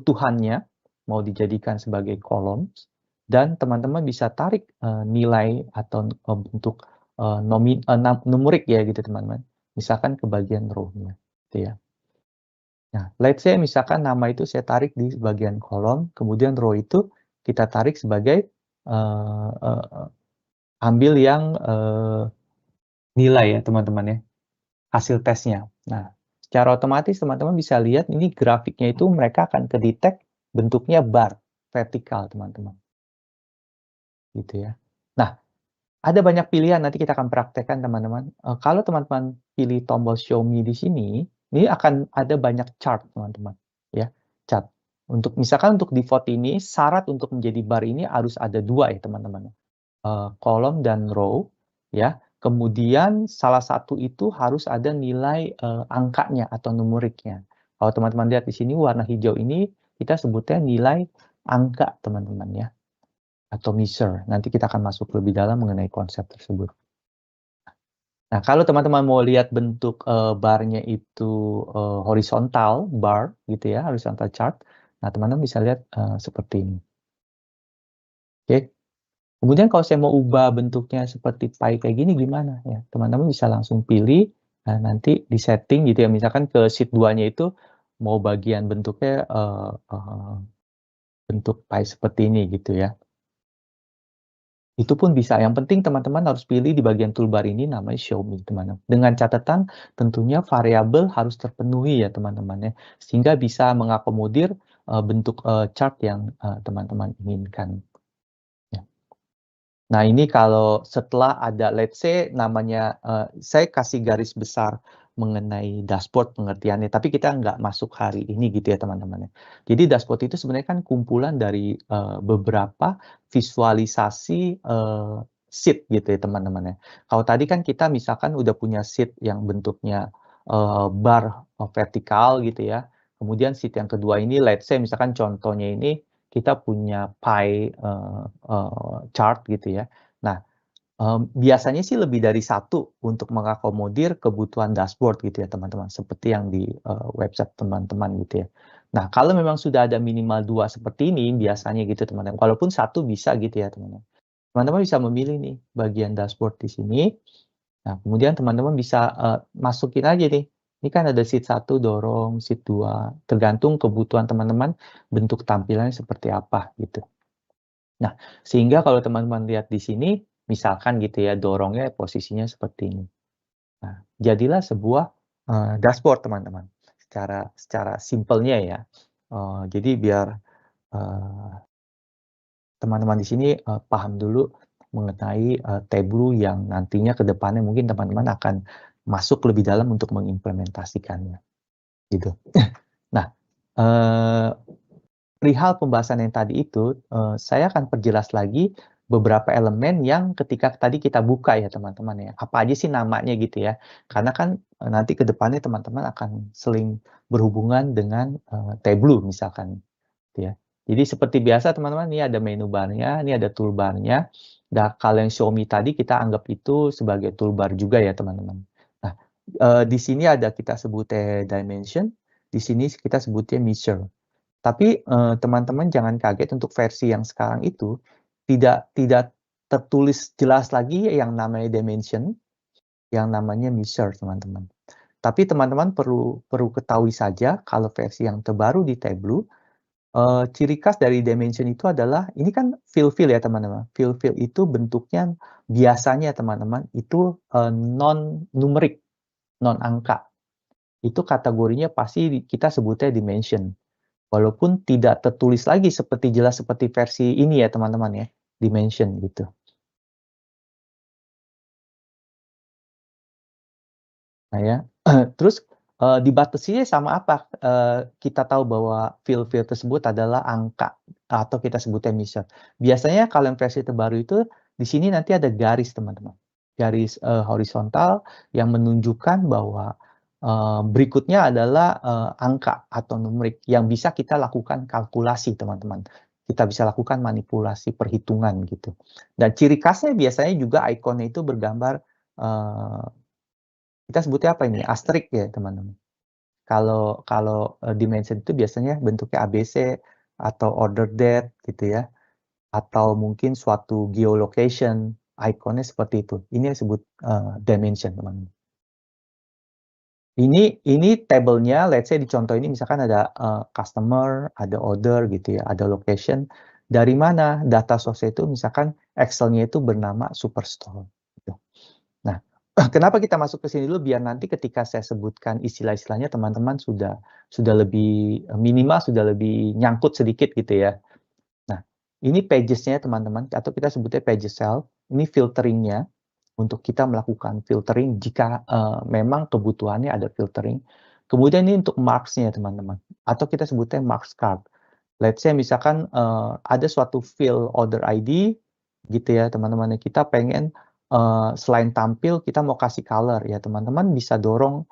keutuhannya mau dijadikan sebagai kolom, dan teman-teman bisa tarik nilai atau bentuk numerik ya gitu teman-teman. Misalkan ke bagian row-nya, gitu ya. Nah, let's say misalkan nama itu saya tarik di bagian kolom, kemudian row itu kita tarik sebagai ambil yang nilai ya teman-teman ya, hasil tesnya. Nah, secara otomatis teman-teman bisa lihat ini grafiknya itu mereka akan kedetek bentuknya bar vertikal teman-teman, gitu ya. Nah, ada banyak pilihan, nanti kita akan praktekkan teman-teman. Kalau teman-teman pilih tombol show me di sini, ini akan ada banyak chart teman-teman, ya, chart. Untuk misalkan untuk default ini, syarat untuk menjadi bar ini harus ada 2 ya teman-teman. Kolom dan row, ya. Kemudian salah satu itu harus ada nilai angkanya atau numeriknya. Kalau teman-teman lihat di sini warna hijau ini, kita sebutnya nilai angka teman-teman ya, atau measure. Nanti kita akan masuk lebih dalam mengenai konsep tersebut. Nah, kalau teman-teman mau lihat bentuk barnya itu horizontal bar gitu ya, horizontal chart. Nah, teman-teman bisa lihat seperti ini. Oke. Kemudian kalau saya mau ubah bentuknya seperti pie kayak gini gimana ya? Teman-teman bisa langsung pilih, nah nanti di setting gitu ya, misalkan ke sheet 2-nya itu mau bagian bentuknya bentuk pie seperti ini gitu ya. Itu pun bisa. Yang penting teman-teman harus pilih di bagian toolbar ini namanya show me, teman-teman. Dengan catatan tentunya variabel harus terpenuhi ya teman-teman ya, sehingga bisa mengakomodir bentuk chart yang teman-teman inginkan. Ya. Nah ini kalau setelah ada, let's say namanya, saya kasih garis besar mengenai dashboard pengertiannya, tapi kita nggak masuk hari ini gitu ya teman-teman ya. Jadi dashboard itu sebenarnya kan kumpulan dari beberapa visualisasi sheet gitu ya teman-teman ya. Kalau tadi kan kita misalkan udah punya sheet yang bentuknya bar vertikal gitu ya. Kemudian sheet yang kedua ini, let's say misalkan contohnya ini kita punya pie chart gitu ya. Nah, biasanya sih lebih dari satu untuk mengakomodir kebutuhan dashboard gitu ya teman-teman, seperti yang di website teman-teman gitu ya. Nah, kalau memang sudah ada minimal 2 seperti ini biasanya gitu teman-teman, walaupun satu bisa gitu ya teman-teman. Teman-teman bisa memilih nih bagian dashboard di sini. Nah, kemudian teman-teman bisa masukin aja nih. Ini kan ada sheet 1 dorong, sheet 2, tergantung kebutuhan teman-teman bentuk tampilannya seperti apa gitu. Nah, sehingga kalau teman-teman lihat di sini, misalkan gitu ya, dorongnya posisinya seperti ini. Nah, jadilah sebuah dashboard teman-teman. Secara simpelnya ya. Jadi biar teman-teman di sini paham dulu mengenai Tableau yang nantinya ke depannya mungkin teman-teman akan masuk lebih dalam untuk mengimplementasikannya. Gitu. Nah, perihal pembahasan yang tadi itu, saya akan perjelas lagi beberapa elemen yang ketika tadi kita buka ya teman-teman ya, apa aja sih namanya gitu ya. Karena kan nanti ke depannya teman-teman akan sering berhubungan dengan Tableau misalkan gitu ya. Jadi seperti biasa teman-teman, ini ada menu bar-nya, ini ada toolbar-nya. Nah, kalau yang show me tadi kita anggap itu sebagai toolbar juga ya teman-teman. Nah, di sini ada kita sebutnya dimension, di sini kita sebutnya measure. Tapi teman-teman jangan kaget untuk versi yang sekarang itu tidak tertulis jelas lagi yang namanya dimension, yang namanya measure teman-teman. Tapi teman-teman perlu ketahui saja kalau versi yang terbaru di Tableau, ciri khas dari dimension itu adalah ini kan fill ya teman-teman. Fill itu bentuknya biasanya teman-teman itu non numerik, non angka. Itu kategorinya pasti kita sebutnya dimension. Walaupun tidak tertulis lagi jelas seperti versi ini ya teman-teman ya, dimension gitu. Nah ya, terus dibatasinya sama apa? Kita tahu bahwa fill tersebut adalah angka atau kita sebutnya measure. Biasanya kalau yang versi terbaru itu di sini nanti ada garis teman-teman, garis horizontal yang menunjukkan bahwa berikutnya adalah angka atau numerik yang bisa kita lakukan kalkulasi teman-teman. Kita bisa lakukan manipulasi perhitungan gitu. Dan ciri khasnya biasanya juga ikonnya itu bergambar kita sebutnya apa ini? Asterisk ya, teman-teman. Kalau dimension itu biasanya bentuknya ABC atau order date gitu ya, atau mungkin suatu geolocation, ikonnya seperti itu. Ini yang disebut dimension, teman-teman. Ini tabelnya, let's say di contoh ini misalkan ada customer, ada order gitu ya, ada location. Dari mana data source itu misalkan Excel-nya itu bernama Superstore. Gitu. Nah, kenapa kita masuk ke sini dulu biar nanti ketika saya sebutkan istilah-istilahnya teman-teman sudah lebih minimal sudah lebih nyangkut sedikit gitu ya. Nah, ini pages-nya teman-teman atau kita sebutnya pages cell. Ini filteringnya untuk kita melakukan filtering jika memang kebutuhannya ada filtering. Kemudian ini untuk marks-nya teman-teman atau kita sebutnya marks card. Let's say misalkan ada suatu field order ID gitu ya teman-teman, kita pengen selain tampil kita mau kasih color ya teman-teman, bisa dorong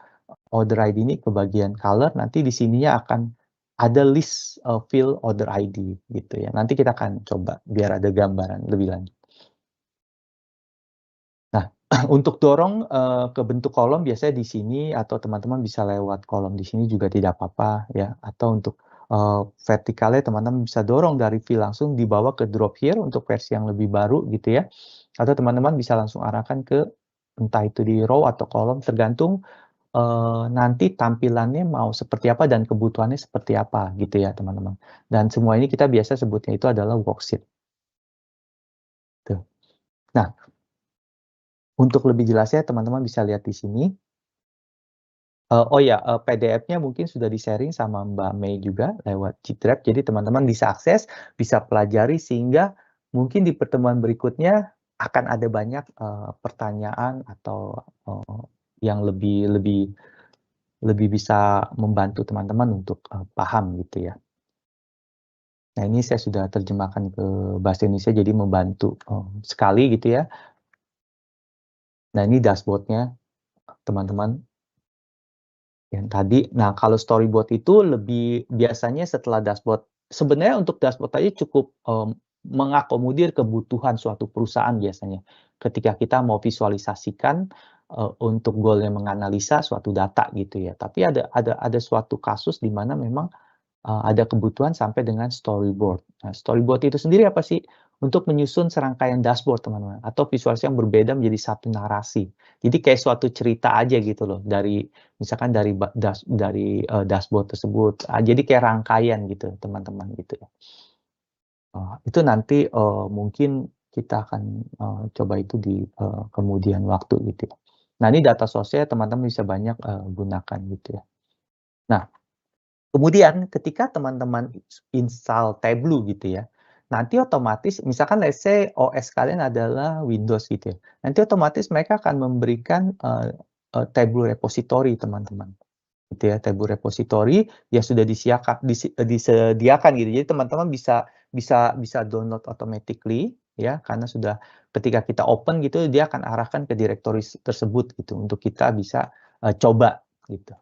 order ID ini ke bagian color, nanti di sininya akan ada list field order ID gitu ya. Nanti kita akan coba biar ada gambaran lebih lanjut. Nah, untuk dorong ke bentuk kolom biasanya di sini atau teman-teman bisa lewat kolom di sini juga tidak apa-apa ya. Atau untuk vertikalnya teman-teman bisa dorong dari view langsung dibawa ke drop here untuk versi yang lebih baru gitu ya. Atau teman-teman bisa langsung arahkan ke entah itu di row atau kolom tergantung nanti tampilannya mau seperti apa dan kebutuhannya seperti apa gitu ya teman-teman. Dan semua ini kita biasa sebutnya itu adalah worksheet. Tuh. Nah, untuk lebih jelasnya teman-teman bisa lihat di sini. Oh ya, PDF-nya mungkin sudah di-sharing sama Mbak Mei juga lewat G-Drive, jadi teman-teman bisa akses, bisa pelajari sehingga mungkin di pertemuan berikutnya akan ada banyak pertanyaan atau yang lebih bisa membantu teman-teman untuk paham gitu ya. Nah, ini saya sudah terjemahkan ke bahasa Indonesia jadi membantu sekali gitu ya. Nah, ini dashboard-nya teman-teman. Yang tadi, nah kalau storyboard itu lebih biasanya setelah dashboard, sebenarnya untuk dashboard aja cukup mengakomodir kebutuhan suatu perusahaan biasanya. Ketika kita mau visualisasikan untuk goalnya menganalisa suatu data gitu ya. Tapi ada suatu kasus di mana memang ada kebutuhan sampai dengan storyboard. Nah, storyboard itu sendiri apa sih? Untuk menyusun serangkaian dashboard, teman-teman, atau visualisasi yang berbeda menjadi satu narasi. Jadi kayak suatu cerita aja gitu loh, dari misalkan dari dashboard tersebut. Jadi kayak rangkaian gitu, teman-teman gitu ya. Itu nanti mungkin kita akan coba itu di kemudian waktu gitu ya. Nah, ini data source-nya teman-teman bisa banyak gunakan gitu ya. Nah, kemudian ketika teman-teman install Tableau gitu ya, nanti otomatis misalkan let's say OS kalian adalah Windows gitu ya, nanti otomatis mereka akan memberikan Tableau repository teman-teman, gitu ya, Tableau repository yang sudah disediakan gitu. Jadi teman-teman bisa download automatically ya, karena sudah ketika kita open gitu dia akan arahkan ke direktori tersebut gitu untuk kita bisa coba gitu.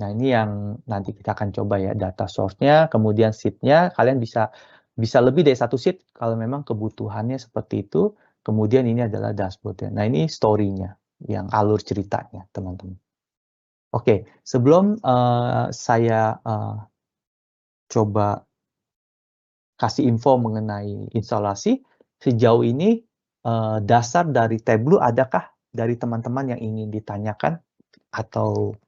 Nah, ini yang nanti kita akan coba ya, data source-nya, kemudian sheet-nya, kalian bisa lebih dari satu sheet kalau memang kebutuhannya seperti itu, kemudian ini adalah dashboard-nya. Nah, ini story-nya, yang alur ceritanya, teman-teman. Oke, sebelum saya coba kasih info mengenai instalasi, sejauh ini dasar dari Tableau adakah dari teman-teman yang ingin ditanyakan atau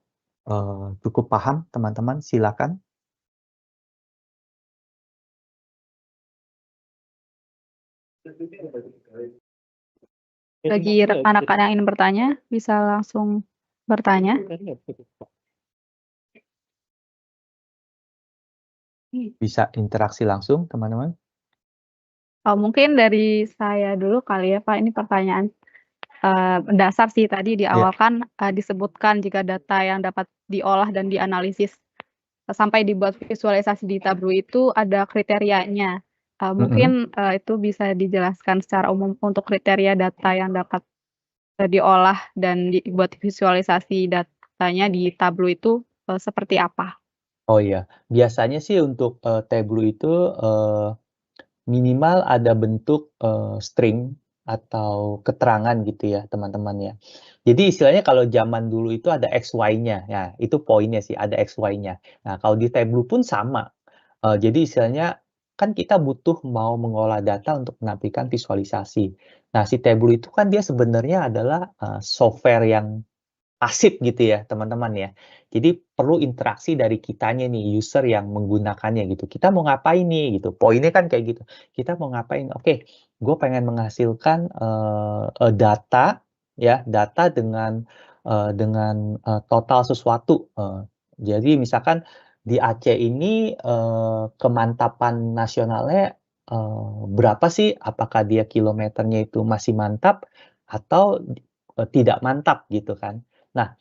cukup paham, teman-teman? Silakan. Bagi rekan-rekan yang ingin bertanya, bisa langsung bertanya. Bisa interaksi langsung, teman-teman. Mungkin dari saya dulu kali ya, Pak. Ini pertanyaan dasar sih tadi di awal kan disebutkan jika data yang dapat diolah dan dianalisis sampai dibuat visualisasi di Tableau itu ada kriterianya. Mungkin itu bisa dijelaskan secara umum untuk kriteria data yang dapat diolah dan dibuat visualisasi datanya di Tableau itu seperti apa? Oh iya, biasanya sih untuk Tableau itu minimal ada bentuk string atau keterangan gitu ya, teman-teman ya. Jadi istilahnya kalau zaman dulu itu ada XY-nya, ya itu poinnya sih, ada XY-nya. Nah, kalau di Tableau pun sama. Jadi istilahnya kan kita butuh mau mengolah data untuk menampilkan visualisasi. Nah, si Tableau itu kan dia sebenarnya adalah software yang pasif gitu ya, teman-teman ya. Jadi perlu interaksi dari kitanya nih, user yang menggunakannya gitu. Kita mau ngapain nih gitu. Poinnya kan kayak gitu. Kita mau ngapain? Oke, gue pengen menghasilkan data ya, data dengan total sesuatu. Jadi misalkan di Aceh ini kemantapan nasionalnya berapa sih? Apakah dia kilometernya itu masih mantap atau tidak mantap gitu kan? Nah,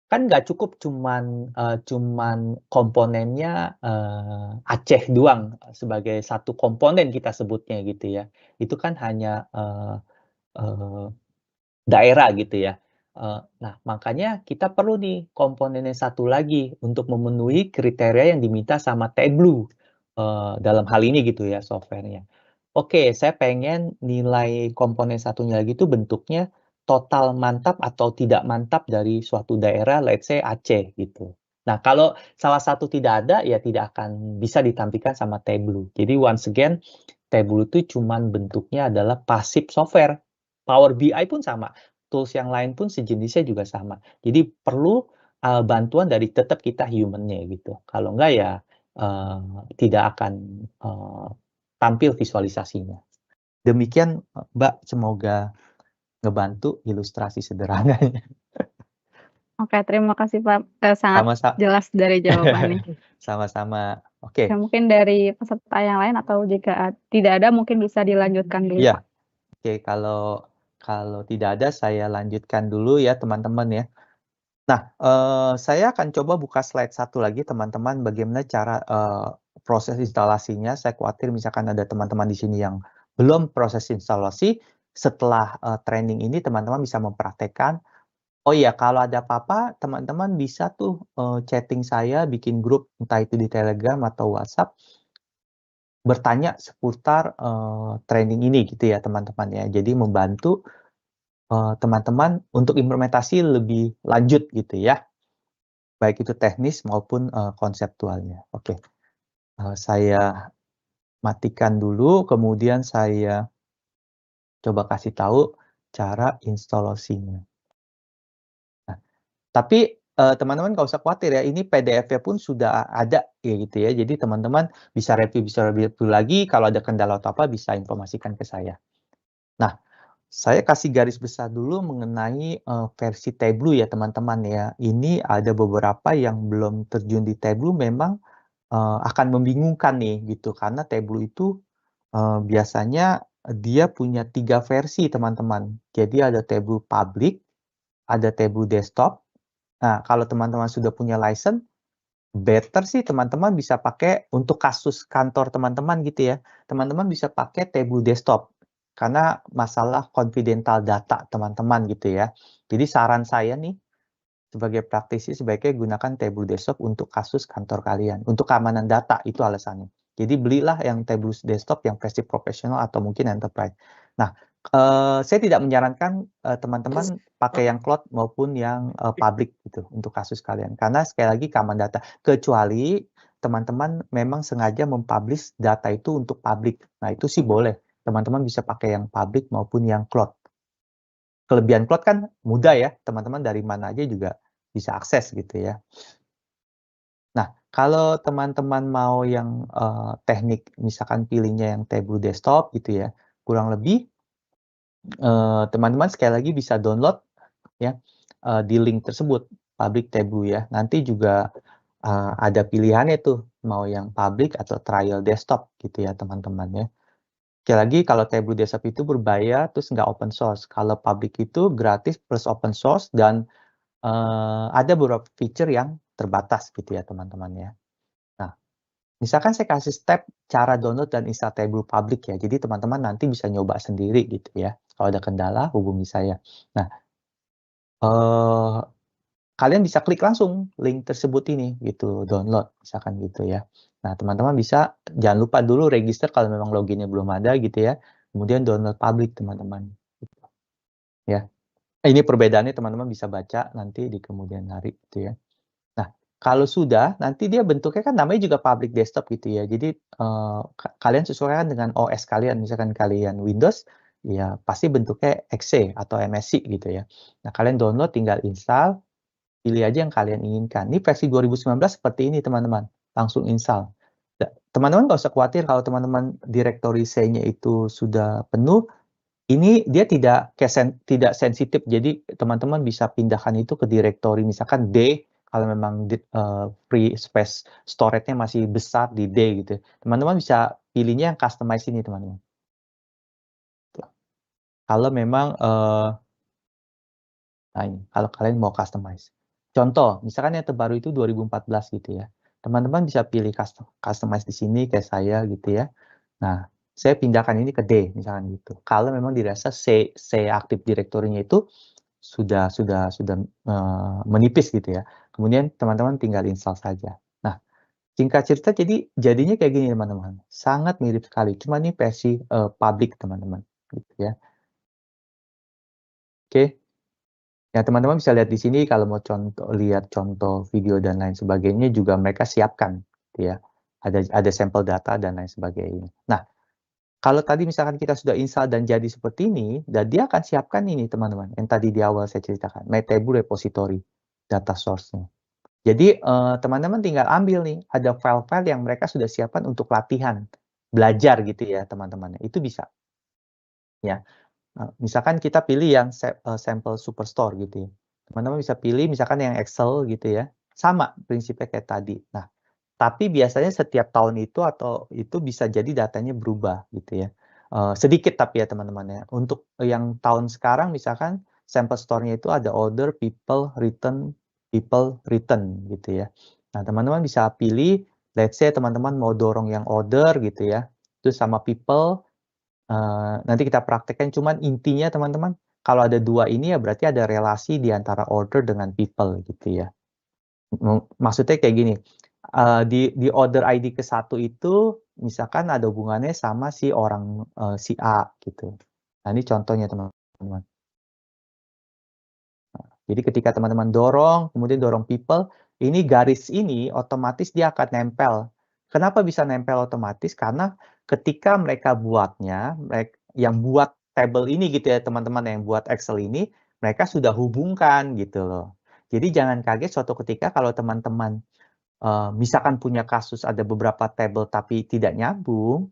kan nggak cukup cuman komponennya, Aceh doang sebagai satu komponen kita sebutnya gitu ya. Itu kan hanya, eee, daerah gitu ya. Nah, makanya kita perlu nih komponen yang satu lagi untuk memenuhi kriteria yang diminta sama Tableau, dalam hal ini gitu ya software-nya. Oke, saya pengen nilai komponen satunya lagi itu bentuknya total mantap atau tidak mantap dari suatu daerah, let's say Aceh gitu. Nah, kalau salah satu tidak ada, ya tidak akan bisa ditampilkan sama Tableau. Jadi once again, Tableau itu cuman bentuknya adalah passive software. Power BI pun sama, tools yang lain pun sejenisnya juga sama. Jadi perlu bantuan dari tetap kita human-nya gitu. Kalau enggak ya tidak akan tampil visualisasinya. Demikian, Mbak, semoga ngebantu ilustrasi sederhananya. Oke, terima kasih Pak, sangat Sama sa jelas dari jawabannya. sama-sama. Ya Oke, mungkin dari peserta yang lain atau jika tidak ada mungkin bisa dilanjutkan dulu iya, Pak. oke, kalau kalau tidak ada saya lanjutkan dulu ya, teman-teman ya. Nah, saya akan coba buka slide satu lagi teman-teman, bagaimana cara, proses instalasinya. Saya khawatir misalkan ada teman-teman di sini yang belum proses instalasi, setelah, training ini teman-teman bisa mempraktekkan. Oh iya, kalau ada apa-apa teman-teman bisa tuh, chatting saya, bikin grup, entah itu di Telegram atau WhatsApp, bertanya seputar, training ini gitu ya teman-teman ya. Jadi membantu, teman-teman untuk implementasi lebih lanjut gitu ya. Baik itu teknis maupun, konseptualnya. Oke, saya matikan dulu, kemudian saya coba kasih tahu cara instalasinya. Nah, tapi, teman-teman nggak usah khawatir ya, ini PDF-nya pun sudah ada, ya gitu ya. Jadi teman-teman bisa review lagi, kalau ada kendala atau apa bisa informasikan ke saya. Nah, saya kasih garis besar dulu mengenai, versi Tableau ya teman-teman ya. Ini ada beberapa yang belum terjun di Tableau memang akan membingungkan nih gitu, karena Tableau itu, biasanya dia punya 3 versi teman-teman. Jadi ada Tableau public, ada Tableau desktop. Nah, kalau teman-teman sudah punya license, better sih teman-teman bisa pakai untuk kasus kantor teman-teman gitu ya, teman-teman bisa pakai Tableau desktop, karena masalah confidential data teman-teman gitu ya. Jadi saran saya nih, sebagai praktisi sebaiknya gunakan Tableau Desktop untuk kasus kantor kalian, untuk keamanan data, itu alasannya. Jadi belilah yang Tableau Desktop yang versi profesional atau mungkin enterprise. Nah, saya tidak menyarankan, teman-teman pakai yang cloud maupun yang, public gitu untuk kasus kalian, karena sekali lagi keamanan data, kecuali teman-teman memang sengaja mempublish data itu untuk publik. Nah, itu sih boleh, teman-teman bisa pakai yang public maupun yang cloud. Kelebihan cloud kan mudah ya, teman-teman dari mana aja juga bisa akses gitu ya. Nah, kalau teman-teman mau yang, teknik misalkan pilihnya yang Tableau desktop gitu ya, kurang lebih, teman-teman sekali lagi bisa download ya, di link tersebut, public Tableau ya. Nanti juga, ada pilihannya tuh, mau yang public atau trial desktop gitu ya teman-teman ya. Sekali lagi kalau Tableau Desktop itu berbayar terus nggak open source. Kalau public itu gratis plus open source dan, ada beberapa feature yang terbatas gitu ya teman-teman ya. Nah, misalkan saya kasih step cara download dan install Tableau public ya, jadi teman-teman nanti bisa nyoba sendiri gitu ya. Kalau ada kendala hubungi saya. Nah, eee, kalian bisa klik langsung link tersebut ini gitu, download misalkan gitu ya. Nah, teman-teman bisa jangan lupa dulu register kalau memang loginnya belum ada gitu ya. kemudian download public teman-teman, gitu ya. Ini perbedaannya teman-teman bisa baca nanti di kemudian hari gitu ya. Nah, kalau sudah nanti dia bentuknya kan namanya juga public desktop gitu ya. Jadi kalian sesuaikan dengan OS kalian. Misalkan kalian Windows, ya pasti bentuknya exe atau MSC gitu ya. Nah, kalian download tinggal install, pilih aja yang kalian inginkan. Ini versi 2019 seperti ini teman-teman, langsung install. Teman-teman nggak usah khawatir kalau teman-teman directory C-nya itu sudah penuh, ini dia tidak tidak sensitif, jadi teman-teman bisa pindahkan itu ke directory misalkan D, kalau memang free space storage-nya masih besar di D gitu. Teman-teman bisa pilihnya yang customize ini teman-teman. Kalau memang nah ini, kalau kalian mau customize. Contoh, misalkan yang terbaru itu 2014 gitu ya. Teman-teman bisa pilih customize di sini kayak saya gitu ya. Nah, saya pindahkan ini ke D misalkan gitu. Kalau memang dirasa C Active Directory-nya itu sudah menipis gitu ya. Kemudian teman-teman tinggal install saja. Nah, singkat cerita jadinya kayak gini teman-teman. Sangat mirip sekali. Cuma ini versi public teman-teman gitu ya. Oke. Ya, teman-teman bisa lihat di sini kalau mau lihat contoh video dan lain sebagainya juga mereka siapkan gitu ya. Ada sampel data dan lain sebagainya. Nah, kalau tadi misalkan kita sudah install dan jadi seperti ini, dan dia akan siapkan ini teman-teman, yang tadi di awal saya ceritakan, MyTable Repository, data source-nya. Jadi teman-teman tinggal ambil nih, ada file-file yang mereka sudah siapkan untuk latihan, belajar gitu ya teman-teman. Itu bisa. Ya, misalkan kita pilih yang sampel Superstore gitu ya. Teman-teman bisa pilih misalkan yang Excel gitu ya. Sama prinsipnya kayak tadi. Nah, tapi biasanya setiap tahun itu atau itu bisa jadi datanya berubah gitu ya. Sedikit tapi ya teman-teman ya. Untuk yang tahun sekarang misalkan sampel store-nya itu ada order, people, return gitu ya. Nah, teman-teman bisa pilih, let's say teman-teman mau dorong yang order gitu ya. Terus sama people, nanti kita praktekkan, cuman intinya teman-teman, kalau ada dua ini ya berarti ada relasi di antara order dengan people gitu ya. Maksudnya kayak gini, di order ID ke satu itu misalkan ada hubungannya sama si orang si A gitu. Nah ini contohnya teman-teman. Jadi ketika teman-teman dorong, kemudian dorong people, ini garis ini otomatis dia akan nempel. Kenapa bisa nempel otomatis? Karena ketika mereka buatnya, yang buat table ini gitu ya teman-teman yang buat Excel ini, mereka sudah hubungkan gitu loh. Jadi jangan kaget suatu ketika kalau teman-teman misalkan punya kasus ada beberapa table tapi tidak nyambung,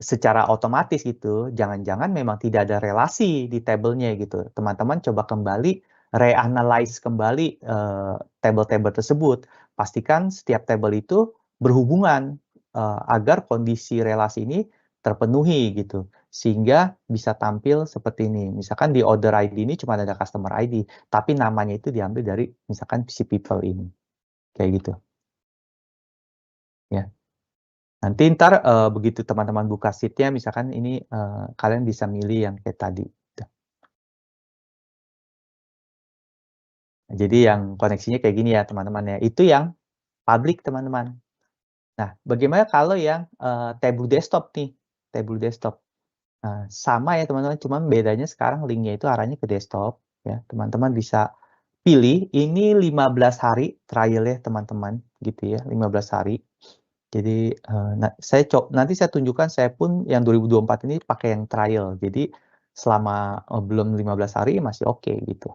secara otomatis gitu, jangan-jangan memang tidak ada relasi di tabelnya gitu. Teman-teman coba kembali reanalyze kembali table-table tersebut. Pastikan setiap table itu berhubungan agar kondisi relasi ini terpenuhi gitu. Sehingga bisa tampil seperti ini. Misalkan di order ID ini cuma ada customer ID, tapi namanya itu diambil dari misalkan si people ini. Kayak gitu. Ya. Nanti ntar begitu teman-teman buka sheet-nya misalkan ini kalian bisa milih yang kayak tadi. Jadi yang koneksinya kayak gini ya teman-teman ya. Itu yang public teman-teman. Nah, bagaimana kalau yang table desktop nih? Table desktop. Sama ya teman-teman, cuman bedanya sekarang linknya itu arahnya ke desktop ya. Teman-teman bisa pilih ini 15 hari trial ya teman-teman gitu ya, 15 hari. Jadi nanti saya tunjukkan, saya pun yang 2024 ini pakai yang trial. Jadi selama belum 15 hari masih oke gitu.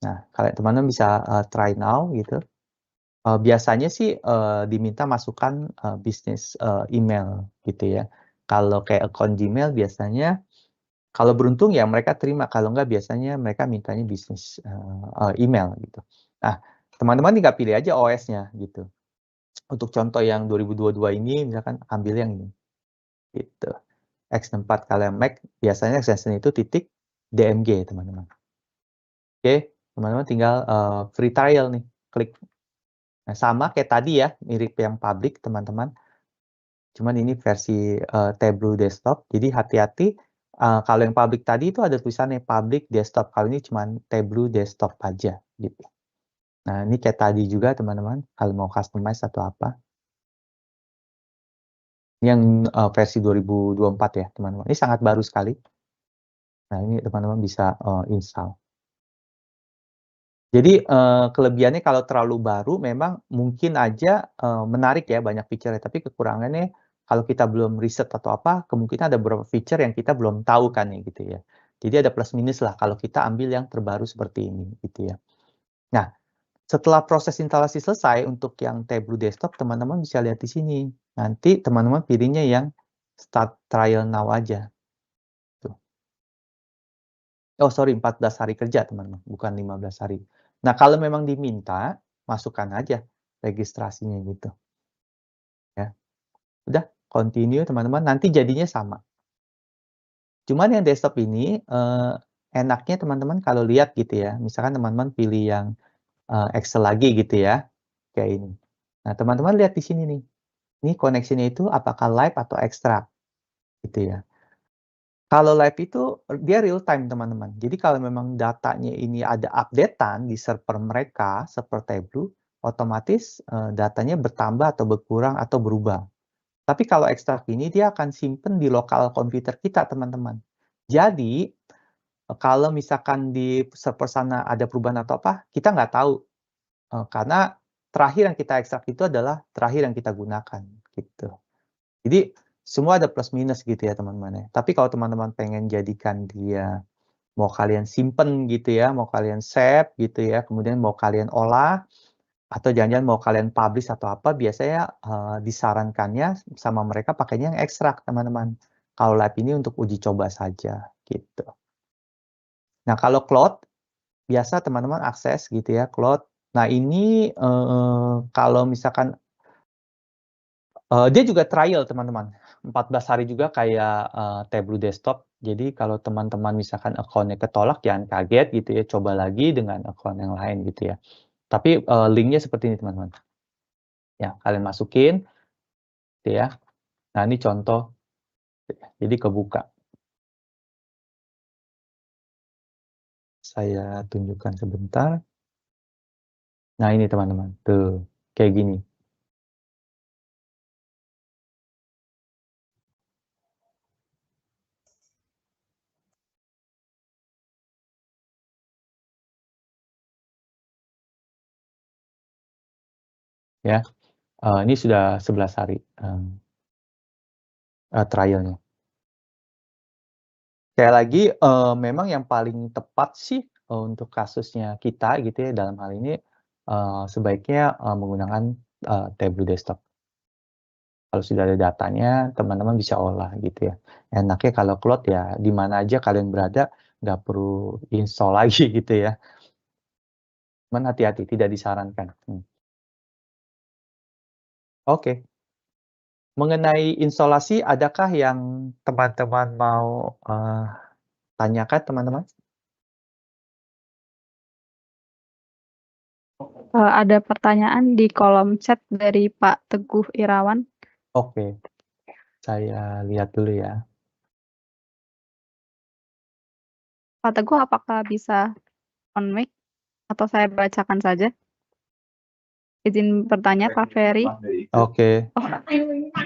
Nah, kalian teman-teman bisa try now gitu. Biasanya sih diminta masukkan bisnis email gitu ya. Kalau kayak account Gmail biasanya kalau beruntung ya mereka terima, kalau enggak biasanya mereka mintanya bisnis email gitu. Nah, teman-teman tinggal pilih aja OS-nya gitu. Untuk contoh yang 2022 ini misalkan ambil yang ini gitu. X64 kalau yang Mac biasanya extension itu titik DMG teman-teman. Oke, teman-teman tinggal free trial nih, klik. Nah, sama kayak tadi ya, mirip yang public teman-teman. Cuman ini versi Tableau desktop. Jadi hati-hati kalau yang public tadi itu ada tulisannya public desktop. Kalau ini cuman Tableau desktop aja gitu. Nah, ini kayak tadi juga teman-teman, kalau mau customize atau apa. Yang versi 2024 ya teman-teman. Ini sangat baru sekali. Nah ini teman-teman bisa install. Jadi kelebihannya kalau terlalu baru memang mungkin aja menarik ya banyak fiturnya, tapi kekurangannya kalau kita belum riset atau apa, kemungkinan ada beberapa fitur yang kita belum tahu kan ya gitu ya. Jadi ada plus minus lah kalau kita ambil yang terbaru seperti ini gitu ya. Nah, setelah proses instalasi selesai untuk yang Tableau Desktop, teman-teman bisa lihat di sini. Nanti teman-teman pilihnya yang Start Trial Now aja. Tuh. Oh sorry, 14 hari kerja teman-teman, bukan 15 hari. Nah kalau memang diminta, masukkan aja registrasinya gitu. Ya, udah continue teman-teman, nanti jadinya sama. Cuman yang desktop ini enaknya teman-teman kalau lihat gitu ya, misalkan teman-teman pilih yang Excel lagi gitu ya, kayak ini. Nah teman-teman lihat di sini nih, ini koneksinya itu apakah live atau extract gitu ya. Kalau live itu dia real time teman-teman. Jadi kalau memang datanya ini ada updatean di server mereka, server Tableau, otomatis datanya bertambah atau berkurang atau berubah. Tapi kalau ekstrak ini dia akan simpen di lokal komputer kita teman-teman. Jadi kalau misalkan di server sana ada perubahan atau apa, kita nggak tahu. Karena terakhir yang kita ekstrak itu adalah terakhir yang kita gunakan gitu. Jadi semua ada plus minus gitu ya teman-teman ya. Tapi kalau teman-teman pengen jadikan dia mau kalian simpen gitu ya, mau kalian save gitu ya, kemudian mau kalian olah atau jangan-jangan mau kalian publish atau apa, biasanya disarankannya sama mereka pakainya yang ekstrak teman-teman. Kalau live ini untuk uji coba saja gitu. Nah kalau cloud biasa teman-teman akses gitu ya cloud. Nah ini kalau misalkan dia juga trial teman-teman, 14 hari juga kayak Tableau Desktop. Jadi kalau teman-teman misalkan account-nya ketolak, jangan kaget gitu ya, coba lagi dengan account yang lain gitu ya. Tapi link-nya seperti ini teman-teman. Ya, kalian masukin gitu ya. Nah ini contoh, jadi kebuka. Saya tunjukkan sebentar. Nah ini teman-teman, tuh kayak gini. Ya, ini sudah 11 hari trialnya. Sekali lagi, memang yang paling tepat sih untuk kasusnya kita gitu ya dalam hal ini sebaiknya menggunakan Tableau Desktop. Kalau sudah ada datanya, teman-teman bisa olah gitu ya. Enaknya kalau cloud ya di mana aja kalian berada, nggak perlu install lagi gitu ya. Cuman hati-hati, tidak disarankan. Oke. Mengenai instalasi, adakah yang teman-teman mau tanyakan teman-teman? Ada pertanyaan di kolom chat dari Pak Teguh Irawan. Oke, saya lihat dulu ya. Pak Teguh apakah bisa on mic atau saya bacakan saja? Izin bertanya Pak Ferry. Oke. Oh,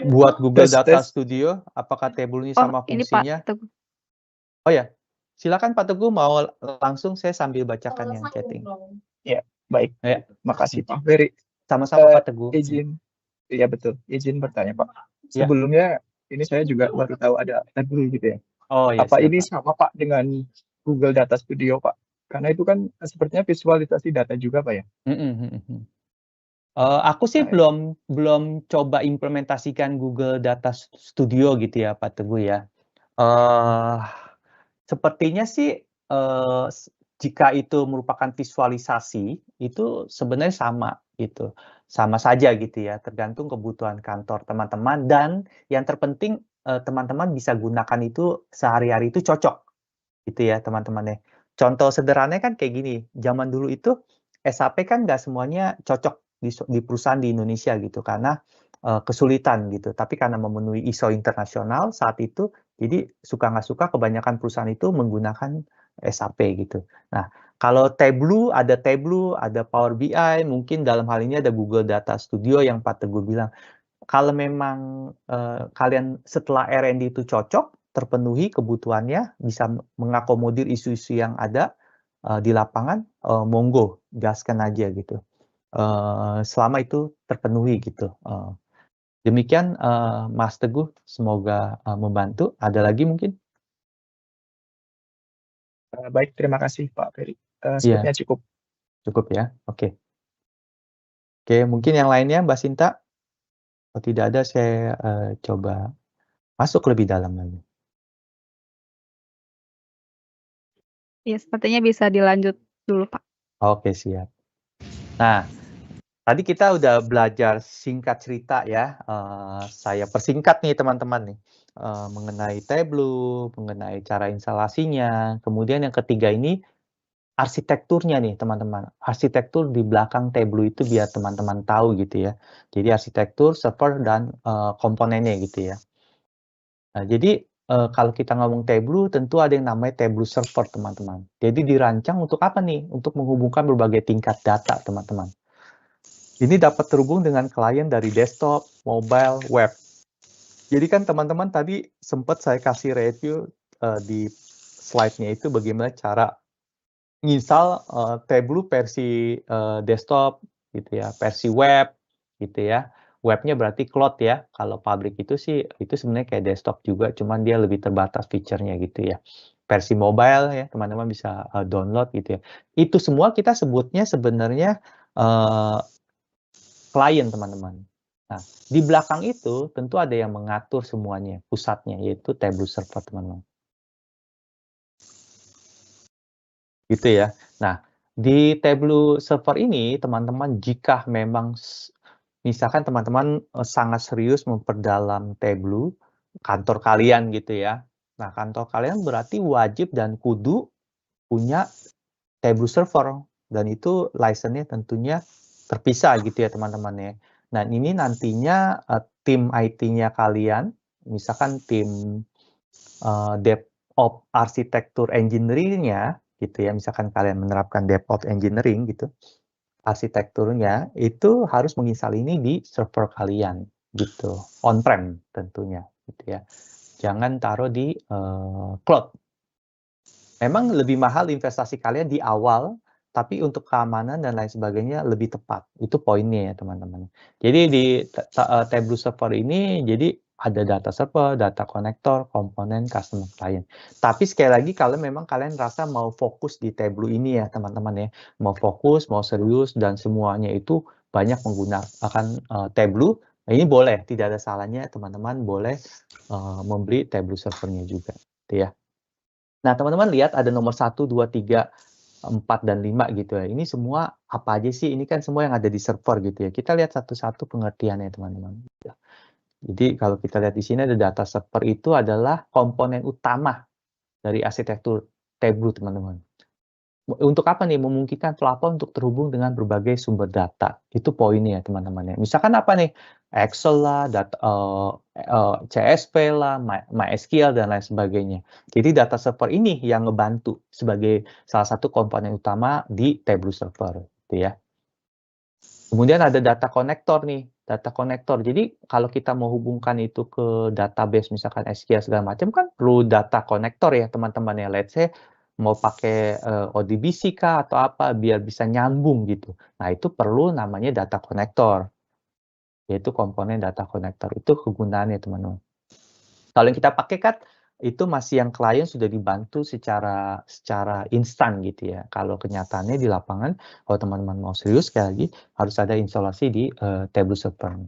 Buat Google Tes, Data tes. Studio, apakah table ini oh sama ini Pak fungsinya? Teguh. Oh ya, silakan Pak Teguh mau langsung saya sambil bacakan yang chatting. Ya, baik. Ya, Makasih Pak Ferry. sama-sama Pak Teguh. Iya betul. Izin bertanya Pak. Ya. Sebelumnya ini saya juga baru tahu ada Tableau gitu ya. Oh ya, Apa siap, ini Pak. sama Pak dengan Google Data Studio Pak? Karena itu kan sepertinya visualisasi data juga Pak ya. Aku sih Nah, belum coba implementasikan Google Data Studio gitu ya Pak Teguh ya. Sepertinya sih jika itu merupakan visualisasi itu sebenarnya sama gitu, sama saja gitu ya, tergantung kebutuhan kantor teman-teman dan yang terpenting teman-teman bisa gunakan itu sehari-hari itu cocok gitu ya teman-teman ya. Contoh sederhananya kan kayak gini, zaman dulu itu SAP kan nggak semuanya cocok di perusahaan di Indonesia gitu karena kesulitan gitu. Tapi karena memenuhi ISO internasional saat itu, jadi suka nggak suka kebanyakan perusahaan itu menggunakan SAP gitu. Nah, kalau Tableau, ada Power BI, mungkin dalam hal ini ada Google Data Studio yang Pak Teguh bilang. kalau memang kalian setelah R&D itu cocok, terpenuhi kebutuhannya, bisa mengakomodir isu-isu yang ada di lapangan, monggo gaskan aja gitu. Selama itu terpenuhi gitu. Demikian Mas Teguh, semoga membantu. Ada lagi mungkin? Baik, terima kasih Pak Ferry. Iya, Sepertinya cukup. cukup ya. Oke. Oke, mungkin yang lainnya Mbak Sinta? Kalau tidak ada, saya coba masuk lebih dalam lagi. Ya, sepertinya bisa dilanjut dulu, Pak. Oke, siap. Nah, tadi kita udah belajar singkat cerita ya. Saya persingkat nih teman-teman nih. Mengenai Tableau, mengenai cara instalasinya. Kemudian yang ketiga ini arsitekturnya nih teman-teman. Arsitektur di belakang Tableau itu biar teman-teman tahu gitu ya. Jadi arsitektur, server, dan komponennya gitu ya. Nah, jadi kalau kita ngomong Tableau, tentu ada yang namanya Tableau Server, teman-teman. Jadi dirancang untuk apa nih? Untuk menghubungkan berbagai tingkat data, teman-teman. Ini dapat terhubung dengan klien dari desktop, mobile, web. Jadi kan teman-teman tadi sempat saya kasih review di slide-nya itu bagaimana cara nginstal Tableau versi desktop, gitu ya, versi web, gitu ya. Webnya berarti cloud ya. Kalau public itu sih, itu sebenarnya kayak desktop juga, cuman dia lebih terbatas fiturnya gitu ya. Versi mobile ya, teman-teman bisa download gitu ya. Itu semua kita sebutnya sebenarnya klien, teman-teman. Nah, di belakang itu tentu ada yang mengatur semuanya, pusatnya, yaitu Tableau Server, teman-teman. Gitu ya. Nah, di Tableau Server ini, teman-teman, jika memang misalkan teman-teman sangat serius memperdalam Tableau, kantor kalian gitu ya. Nah, kantor kalian berarti wajib dan kudu punya Tableau Server, dan itu license-nya tentunya terpisah gitu ya teman-teman ya. Nah, ini nantinya tim IT-nya kalian, misalkan tim DevOps Arsitektur Engineering-nya gitu ya, misalkan kalian menerapkan DevOps Engineering gitu, arsitekturnya itu harus menginstal ini di server kalian gitu, on-prem tentunya gitu ya. Jangan taruh di cloud. Memang lebih mahal investasi kalian di awal, tapi untuk keamanan dan lain sebagainya lebih tepat. Itu poinnya ya teman-teman. Jadi di Tableau Server ini, jadi ada data server, data konektor, komponen, customer client. Tapi sekali lagi kalau memang kalian rasa mau fokus di Tableau ini ya teman-teman ya, mau fokus, mau serius, dan semuanya itu banyak menggunakan Tableau, nah, ini boleh, tidak ada salahnya teman-teman boleh membeli Tableau Servernya juga, gitu ya. Nah, teman-teman lihat ada nomor 1, 2, 3, 4, dan 5 gitu ya. Ini semua apa aja sih? Ini kan semua yang ada di server gitu ya. Kita lihat satu-satu pengertiannya, teman-teman. Jadi kalau kita lihat di sini ada data server itu adalah komponen utama dari arsitektur Tableau, teman-teman. Untuk apa nih? Memungkinkan pelapor untuk terhubung dengan berbagai sumber data. Itu poinnya, teman-teman ya. Misalkan apa nih? Excel lah, data, CSV lah, MySQL, dan lain sebagainya. Jadi data server ini yang ngebantu sebagai salah satu komponen utama di Tableau Server, gitu ya. Kemudian ada data konektor nih, data konektor. Jadi kalau kita mau hubungkan itu ke database, misalkan SQL segala macam, kan perlu data konektor ya teman-teman ya. Let's say mau pakai ODBC kah atau apa biar bisa nyambung gitu. Nah itu perlu namanya data konektor, yaitu komponen data konektor. Itu kegunaannya teman-teman. Kalau yang kita pakai kan itu masih yang klien sudah dibantu secara instan gitu ya. Kalau kenyataannya di lapangan, kalau teman-teman mau serius sekali lagi harus ada instalasi di Tableau Server.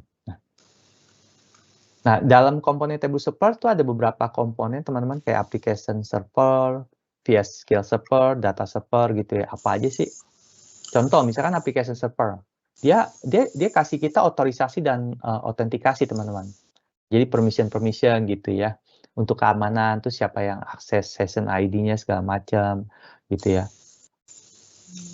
Nah, dalam komponen Tableau Server itu ada beberapa komponen teman-teman kayak application server, SQL server, data server gitu ya. Apa aja sih? Contoh misalkan application server, dia kasih kita otorisasi dan autentikasi teman-teman. Jadi permission gitu ya. Untuk keamanan tuh siapa yang akses session ID-nya segala macam gitu ya.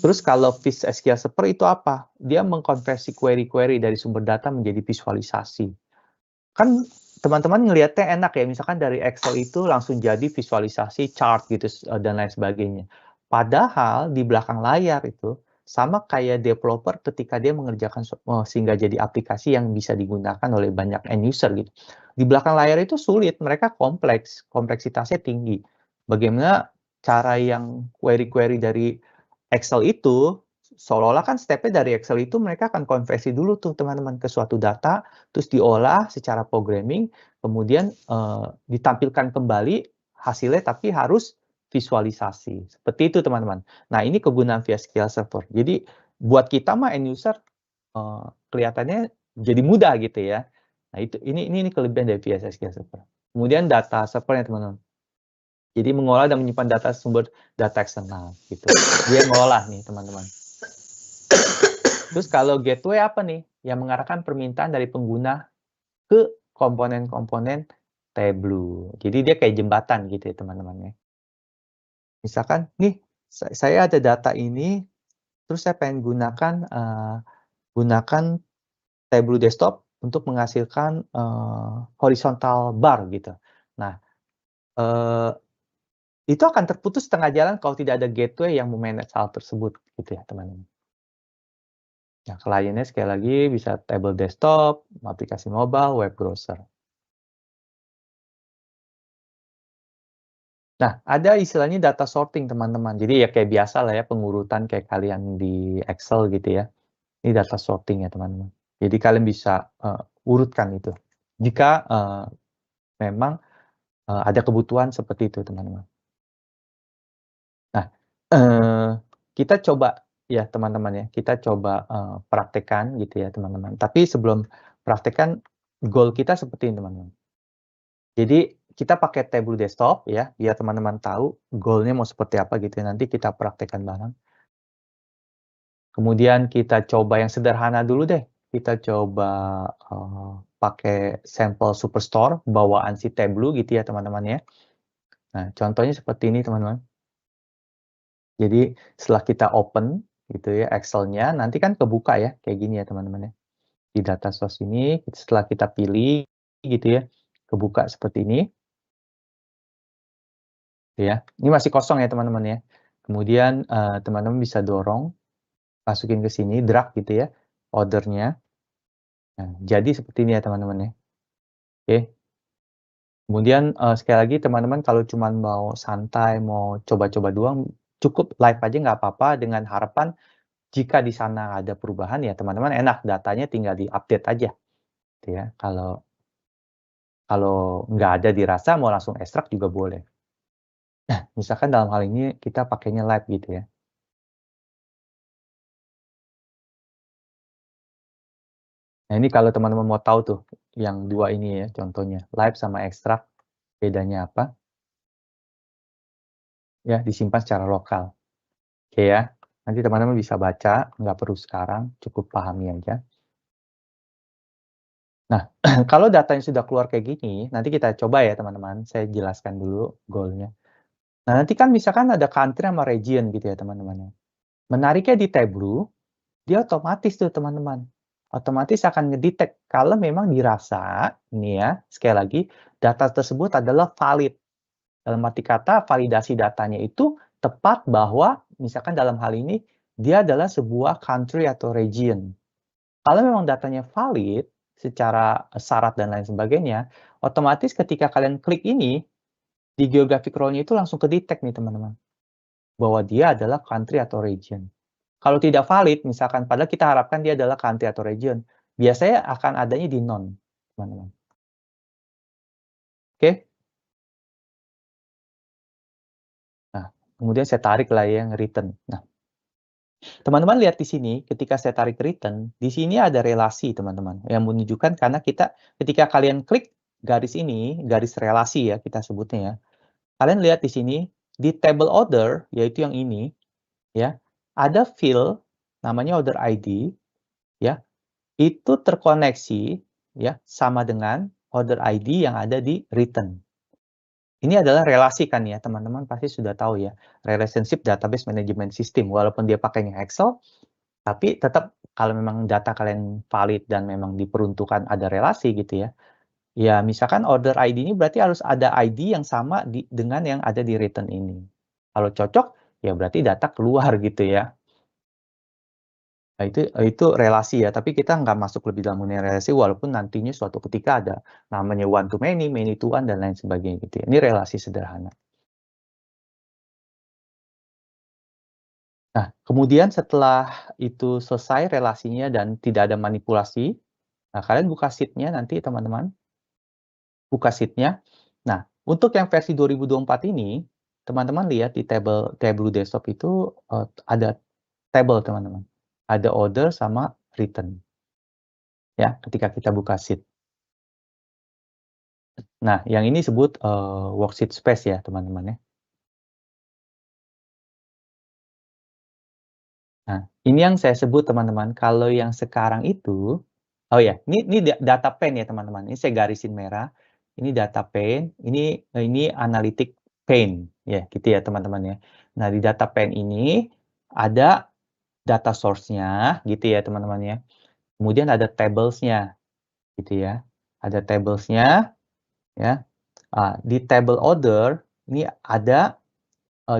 Terus kalau SQL server itu apa? Dia mengkonversi query-query dari sumber data menjadi visualisasi. Kan teman-teman ngelihatnya enak ya, misalkan dari Excel itu langsung jadi visualisasi chart gitu dan lain sebagainya. Padahal di belakang layar itu sama kayak developer ketika dia mengerjakan sehingga jadi aplikasi yang bisa digunakan oleh banyak end user gitu. Di belakang layar itu sulit, mereka kompleks, kompleksitasnya tinggi. Bagaimana cara yang query-query dari Excel itu, seolah-olah kan step-nya dari Excel itu mereka akan konversi dulu tuh teman-teman ke suatu data, terus diolah secara programming, kemudian ditampilkan kembali hasilnya tapi harus visualisasi. Seperti itu teman-teman. Nah ini kegunaan via SQL Server. Jadi buat kita mah end user kelihatannya jadi mudah gitu ya. Nah itu ini kelebihan dari via SQL Server. Kemudian data servernya teman-teman. Jadi mengolah dan menyimpan data sumber data eksternal gitu. Dia mengolah nih teman-teman. Terus kalau gateway apa nih? Yang mengarahkan permintaan dari pengguna ke komponen-komponen Tableau. Jadi dia kayak jembatan gitu ya teman-teman ya. Misalkan nih saya ada data ini, terus saya pengen gunakan Tableau Desktop untuk menghasilkan horizontal bar gitu. Nah, itu akan terputus setengah jalan kalau tidak ada gateway yang memanage hal tersebut gitu ya teman-teman. Nah, kliennya sekali lagi bisa Tableau Desktop, aplikasi mobile, web browser. Nah, ada istilahnya data sorting teman-teman. Jadi ya kayak biasa lah ya pengurutan kayak kalian di Excel gitu ya. Ini data sorting ya teman-teman. Jadi kalian bisa urutkan itu. Jika memang ada kebutuhan seperti itu teman-teman. Nah, kita coba ya teman-teman ya, kita coba praktekkan gitu ya teman-teman. Tapi sebelum praktekkan, goal kita seperti ini teman-teman. Jadi kita pakai Tableau Desktop ya, biar teman-teman tahu goalnya mau seperti apa gitu ya. Nanti kita praktekkan bareng. Kemudian kita coba yang sederhana dulu deh. Kita coba pakai sampel Superstore, bawaan si Tableau gitu ya teman-teman ya. Nah, contohnya seperti ini teman-teman. Jadi setelah kita open gitu ya Excel-nya, nanti kan kebuka ya, kayak gini ya teman-teman ya. Di data source ini, setelah kita pilih gitu ya, kebuka seperti ini. Ya, ini masih kosong ya teman-teman ya. Kemudian teman-teman bisa dorong, masukin ke sini, drag gitu ya, ordernya. Nah, jadi seperti ini ya teman-teman ya. Oke. Kemudian sekali lagi teman-teman kalau cuma mau santai, mau coba-coba doang, cukup live aja nggak apa-apa dengan harapan jika di sana ada perubahan ya teman-teman enak datanya tinggal di-update aja. Gitu ya. Kalau nggak ada dirasa mau langsung ekstrak juga boleh. Nah, misalkan dalam hal ini kita pakainya live gitu ya. Nah, ini kalau teman-teman mau tahu tuh yang dua ini ya contohnya, live sama ekstrak bedanya apa? Ya, disimpan secara lokal. Oke ya. Nanti teman-teman bisa baca, nggak perlu sekarang, cukup pahami aja. Nah, kalau datanya sudah keluar kayak gini, nanti kita coba ya teman-teman, saya jelaskan dulu goalnya. Nah, nanti kan misalkan ada country sama region gitu ya teman-teman. Menariknya di Tableau, dia otomatis tuh teman-teman. Otomatis akan ngedetect kalau memang dirasa, ini ya, sekali lagi, data tersebut adalah valid. Dalam arti kata, validasi datanya itu tepat bahwa, misalkan dalam hal ini, dia adalah sebuah country atau region. Kalau memang datanya valid, secara syarat dan lain sebagainya, otomatis ketika kalian klik ini, di geographic role-nya itu langsung ke-detect nih teman-teman. Bahwa dia adalah country atau region. Kalau tidak valid, misalkan padahal kita harapkan dia adalah country atau region, biasanya akan adanya di none, teman-teman. Oke? Nah, kemudian saya tarik lah ya yang return. Nah, teman-teman lihat di sini, ketika saya tarik return, di sini ada relasi teman-teman, yang menunjukkan karena ketika kalian klik garis ini, garis relasi ya kita sebutnya ya, kalian lihat di sini, di table order, yaitu yang ini, ya, ada field, namanya order ID, ya, itu terkoneksi, ya, sama dengan order ID yang ada di return. Ini adalah relasi kan ya, teman-teman pasti sudah tahu ya, Relationship Database Management System, walaupun dia pakainya Excel, tapi tetap kalau memang data kalian valid dan memang diperuntukkan ada relasi gitu ya, ya misalkan order ID ini berarti harus ada ID yang sama dengan yang ada di return ini. Kalau cocok, ya berarti data keluar gitu ya. Nah, itu relasi ya, tapi kita nggak masuk lebih dalam mengenai relasi walaupun nantinya suatu ketika ada namanya one to many, many to one dan lain sebagainya gitu ya. Ini relasi sederhana. Nah, kemudian setelah itu selesai relasinya dan tidak ada manipulasi, nah kalian buka sheet-nya nanti teman-teman. Buka sheet-nya. Nah, untuk yang versi 2024 ini, teman-teman lihat di table desktop itu ada table teman-teman. Ada order sama return. Ya, ketika kita buka sheet. Nah, yang ini disebut worksheet space ya, teman-teman ya. Nah, ini yang saya sebut teman-teman, kalau yang sekarang itu, oh ya, ini data pane ya teman-teman. Ini saya garisin merah. Ini data pane, ini analytic pane ya, gitu ya teman-teman ya. Nah, di data pane ini ada data source-nya, gitu ya teman-teman ya. Kemudian ada tables-nya, gitu ya. Ada tables-nya, ya. Di table order ini ada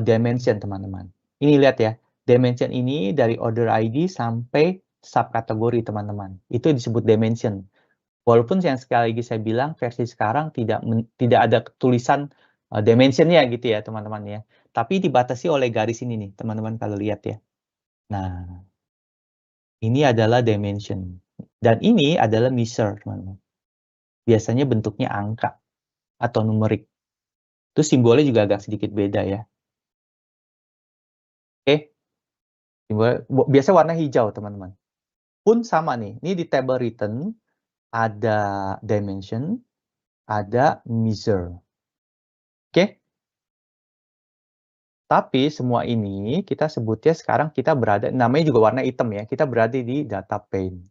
dimension teman-teman. Ini lihat ya, dimension ini dari order ID sampai subkategori teman-teman. Itu disebut dimension. Walaupun yang sekali lagi saya bilang versi sekarang tidak ada tulisan dimensionnya gitu ya teman-teman ya. Tapi dibatasi oleh garis ini nih teman-teman kalau lihat ya. Nah, ini adalah dimension. Dan ini adalah measure teman-teman. Biasanya bentuknya angka atau numerik. Itu simbolnya juga agak sedikit beda ya. Oke. Biasa warna hijau teman-teman. Pun sama nih, ini di table return ada dimension, ada measure. Oke? Tapi semua ini kita sebutnya sekarang kita berada, namanya juga warna hitam ya, kita berada di data pane.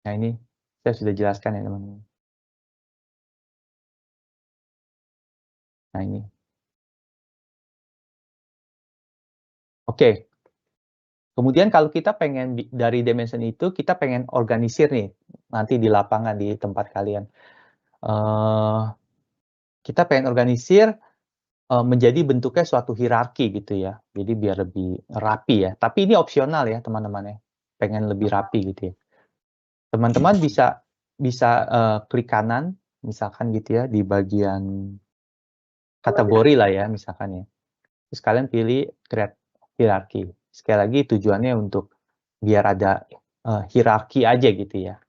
Nah ini saya sudah jelaskan ya teman-teman. Nah ini. Oke. Kemudian kalau kita pengen dari dimension itu, kita pengen organisir nih, nanti di lapangan, di tempat kalian. Kita pengen organisir menjadi bentuknya suatu hierarki gitu ya. Jadi biar lebih rapi ya. Tapi ini opsional ya teman-teman ya. Pengen lebih rapi gitu ya. Teman-teman bisa klik kanan misalkan gitu ya di bagian kategori lah ya misalkan ya. Terus kalian pilih create hierarki. Sekali lagi tujuannya untuk biar ada hierarki aja gitu ya.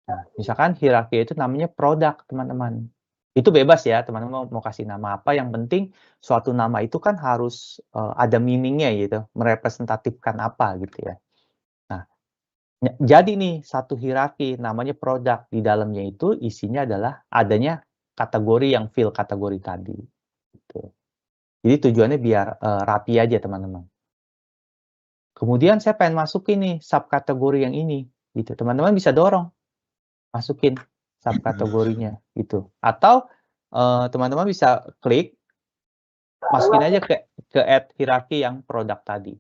Nah, misalkan hierarki itu namanya produk teman-teman. Itu bebas ya, teman-teman mau kasih nama apa, yang penting suatu nama itu kan harus ada meaning-nya gitu, merepresentatifkan apa gitu ya. Nah, jadi nih satu hierarki namanya produk, di dalamnya itu isinya adalah adanya kategori yang fill kategori tadi. Gitu. Jadi tujuannya biar rapi aja teman-teman. Kemudian saya pengen masukin nih subkategori yang ini, gitu. Teman-teman bisa dorong, masukin subkategorinya gitu. Atau teman-teman bisa klik masukin aja ke add hierarki yang produk tadi.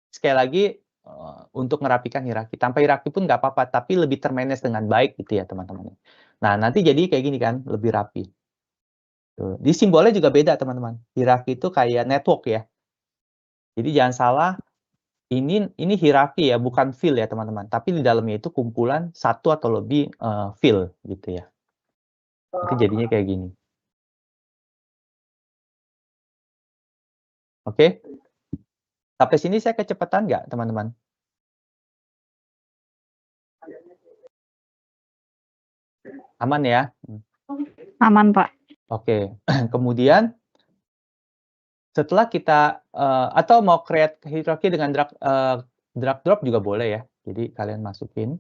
Sekali lagi untuk merapikan hierarki. Tanpa hierarki pun nggak apa-apa, tapi lebih termanage dengan baik gitu ya teman-teman. Nah nanti jadi kayak gini kan, lebih rapi. Tuh. Di simbolnya juga beda teman-teman. Hierarki itu kayak network ya. Jadi jangan salah, ini hierarki ya, bukan field ya teman-teman. Tapi di dalamnya itu kumpulan satu atau lebih field gitu ya. Nanti jadinya kayak gini. Oke? Sampai sini saya kecepatan nggak teman-teman? Aman ya? Aman, Pak. Oke. Kemudian setelah kita atau mau create hierarki dengan drag drop juga boleh ya. Jadi kalian masukin.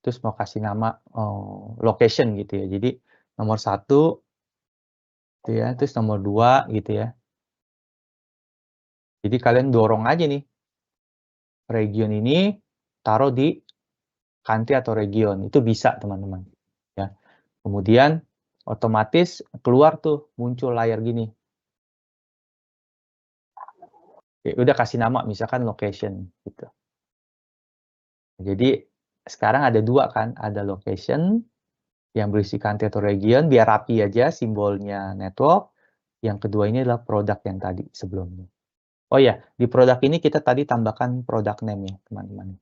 Terus mau kasih nama location gitu ya. Jadi nomor 1 gitu ya, terus nomor 2 gitu ya. Jadi kalian dorong aja nih region ini taruh di country atau region. Itu bisa teman-teman. Ya. Kemudian otomatis keluar tuh muncul layar gini. Ya, udah kasih nama misalkan location gitu. Jadi sekarang ada 2 kan, ada location yang berisi country atau region biar rapi aja simbolnya network. Yang kedua ini adalah produk yang tadi sebelumnya. Oh ya, di produk ini kita tadi tambahkan product name ya, teman-teman.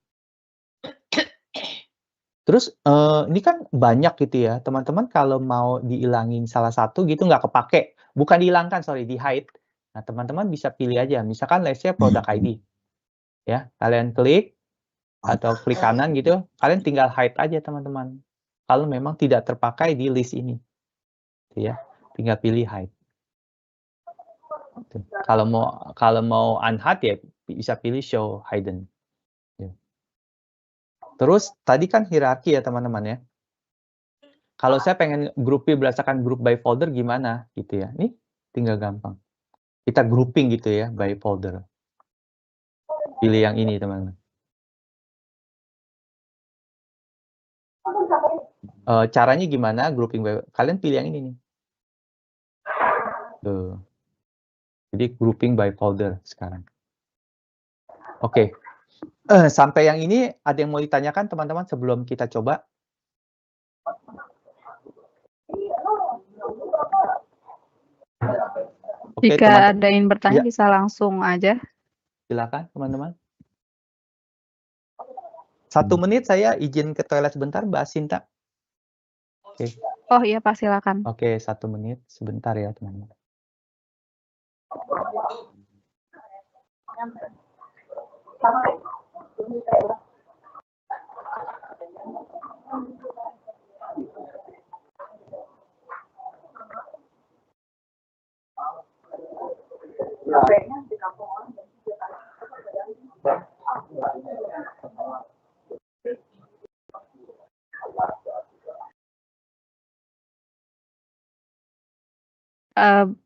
Terus, ini kan banyak gitu ya, teman-teman kalau mau dihilangin salah satu gitu nggak kepake, bukan dihilangkan sorry, di-hide. Nah, teman-teman bisa pilih aja, misalkan let's say product ID, ya, kalian klik atau klik kanan gitu, kalian tinggal hide aja teman-teman. Kalau memang tidak terpakai di list ini, gitu ya, tinggal pilih hide. Tuh. Kalau mau unhide ya bisa pilih show hidden. Ya. Terus tadi kan hierarki ya teman-teman ya. Kalau saya pengen grouping berdasarkan group by folder gimana gitu ya. Nih tinggal gampang. Kita grouping gitu ya by folder. Pilih yang ini teman-teman. Caranya gimana grouping by, kalian pilih yang ini nih. Tuh. Jadi grouping by folder sekarang. Oke. Sampai yang ini ada yang mau ditanyakan teman-teman sebelum kita coba? Oke, Jika teman-teman. ada yang bertanya Ya, bisa langsung aja. silakan teman-teman. 1 menit saya izin ke toilet sebentar, Mbak Sinta. Oke. Oh iya Pak, silakan. Oke, 1 menit sebentar ya teman-teman.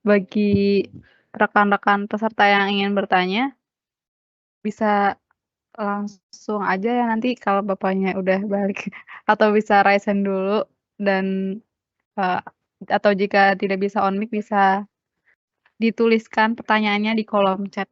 Bagi rekan-rekan peserta yang ingin bertanya, bisa langsung aja ya nanti kalau Bapaknya udah balik atau bisa raise hand dulu dan, atau jika tidak bisa on mic bisa dituliskan pertanyaannya di kolom chat.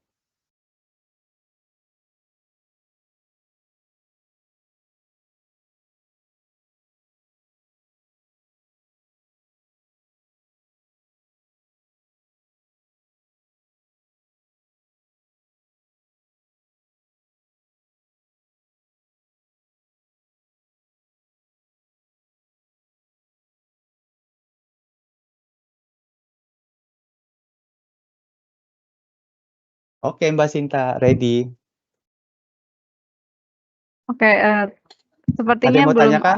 Oke, Mbak Sinta, ready. Oke, Ada sepertinya yang mau belum tanyakan?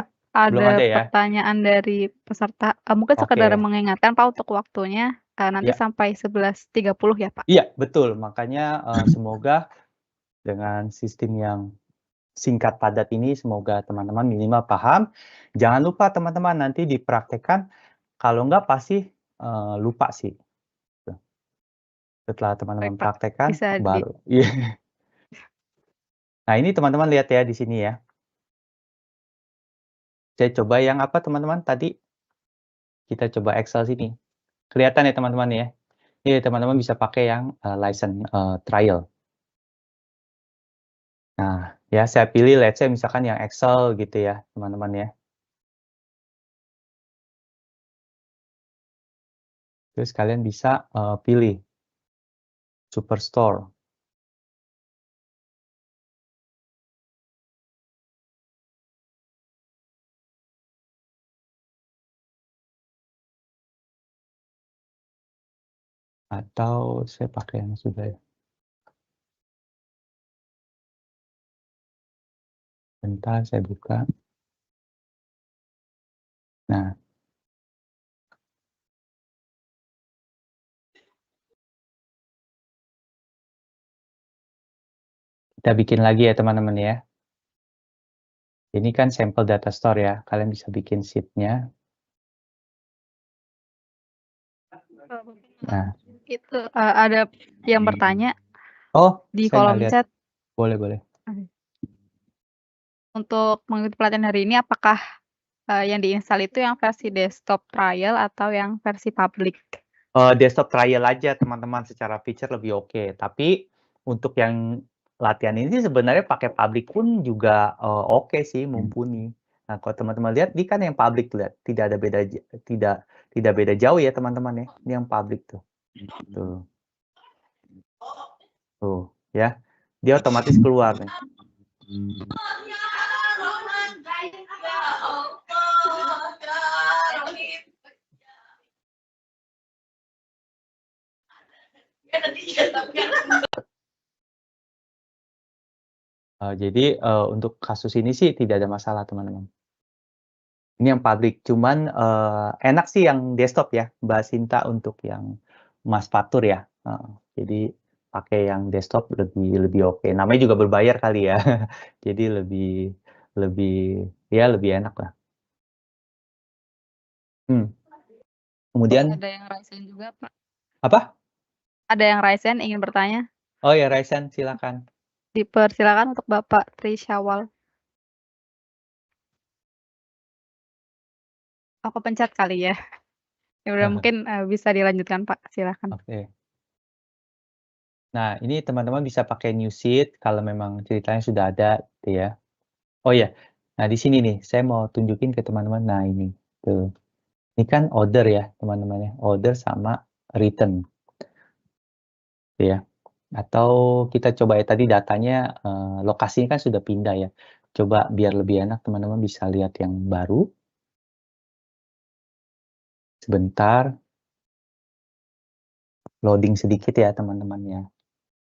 Belum ada ada ya? pertanyaan dari peserta. Mungkin sekedar Oke. mengingatkan Pak untuk waktunya, nanti Ya. sampai 11.30 ya Pak? Iya, betul. Makanya semoga dengan sistem yang singkat padat ini semoga teman-teman minimal paham. Jangan lupa teman-teman nanti dipraktekkan, kalau enggak pasti lupa sih. Setelah teman-teman Baik Pak, praktekkan bisa di baru. Iya. Nah, ini teman-teman lihat ya di sini ya. Saya coba yang apa teman-teman tadi? Kita coba Excel sini. Kelihatan ya teman-teman ya? Iya, teman-teman bisa pakai yang license trial. Nah, ya saya pilih let's say misalkan yang Excel gitu ya, teman-teman ya. Terus kalian bisa pilih Superstore. Atau saya pakai yang sudah ya. Bentar saya buka. Nah. Kita bikin lagi ya teman-teman ya. Ini kan sampel data store ya. Kalian bisa bikin sheet-nya. Nah. Itu, ada yang bertanya Oh, di saya nggak kolom lihat. chat. Boleh. Untuk mengikuti pelatihan hari ini apakah, yang diinstal itu yang versi desktop trial atau yang versi public? Desktop trial aja teman-teman, secara feature lebih oke. Tapi untuk yang latihan ini sebenarnya pakai public pun juga oke sih, mumpuni. Nah, kalau teman-teman lihat ini kan yang public, lihat tidak ada beda, tidak beda jauh ya teman-teman ya. Ini yang public tuh. Tuh. Tuh, ya. Dia otomatis keluar nih. Jadi, untuk kasus ini sih tidak ada masalah, teman-teman. Ini yang public, cuman, enak sih yang desktop ya, Mbak Sinta, untuk yang Mas Fatur ya, heeh. Jadi pakai yang desktop lebih lebih oke. Namanya juga berbayar kali ya. Jadi lebih lebih ya lebih enak lah. Kemudian Ada yang Ryzen juga, Pak. apa? Ada yang Ryzen ingin bertanya? Oh ya, Ryzen, silakan. Dipersilakan untuk Bapak Tri Syawal. Aku pencet kali ya? Ya udah mungkin, bisa dilanjutkan, Pak, silakan. Oke. Nah, ini teman-teman bisa pakai new sheet kalau memang ceritanya sudah ada gitu ya. Oh ya, nah di sini nih saya mau tunjukin ke teman-teman, nah ini, tuh. Ini kan order ya teman-teman ya, order sama return, gitu ya. Atau kita coba ya tadi datanya, lokasinya kan sudah pindah ya. Coba biar lebih enak teman-teman bisa lihat yang baru. Sebentar. Loading sedikit ya teman-teman ya.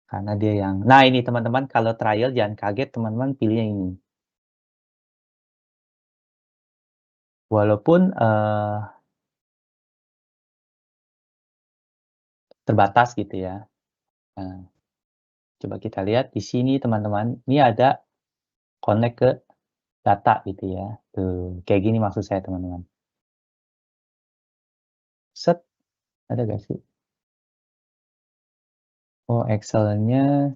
Karena dia yang nah ini teman-teman kalau trial jangan kaget teman-teman pilihnya ini. Walaupun, terbatas gitu ya. Nah, coba kita lihat di sini teman-teman, ini ada connect ke data gitu ya. Tuh, kayak gini maksud saya teman-teman. Set, ada nggak sih? Oh, Excel-nya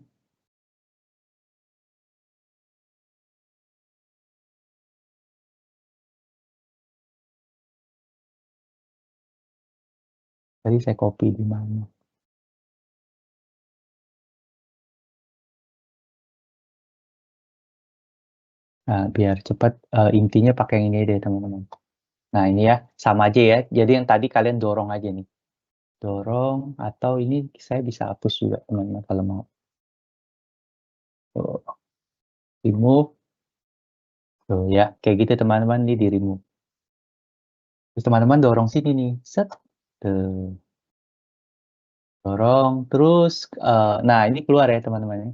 tadi saya copy di mana? Nah, biar cepat, intinya pakai yang ini deh teman-teman. Nah ini ya, sama aja ya. Jadi yang tadi kalian dorong aja nih. Dorong atau ini saya bisa hapus juga teman-teman kalau mau. Tuh, remove. Tuh ya, kayak gitu teman-teman nih di remove. Terus teman-teman dorong sini nih, set. Tuh, dorong terus, nah ini keluar ya teman-teman ya.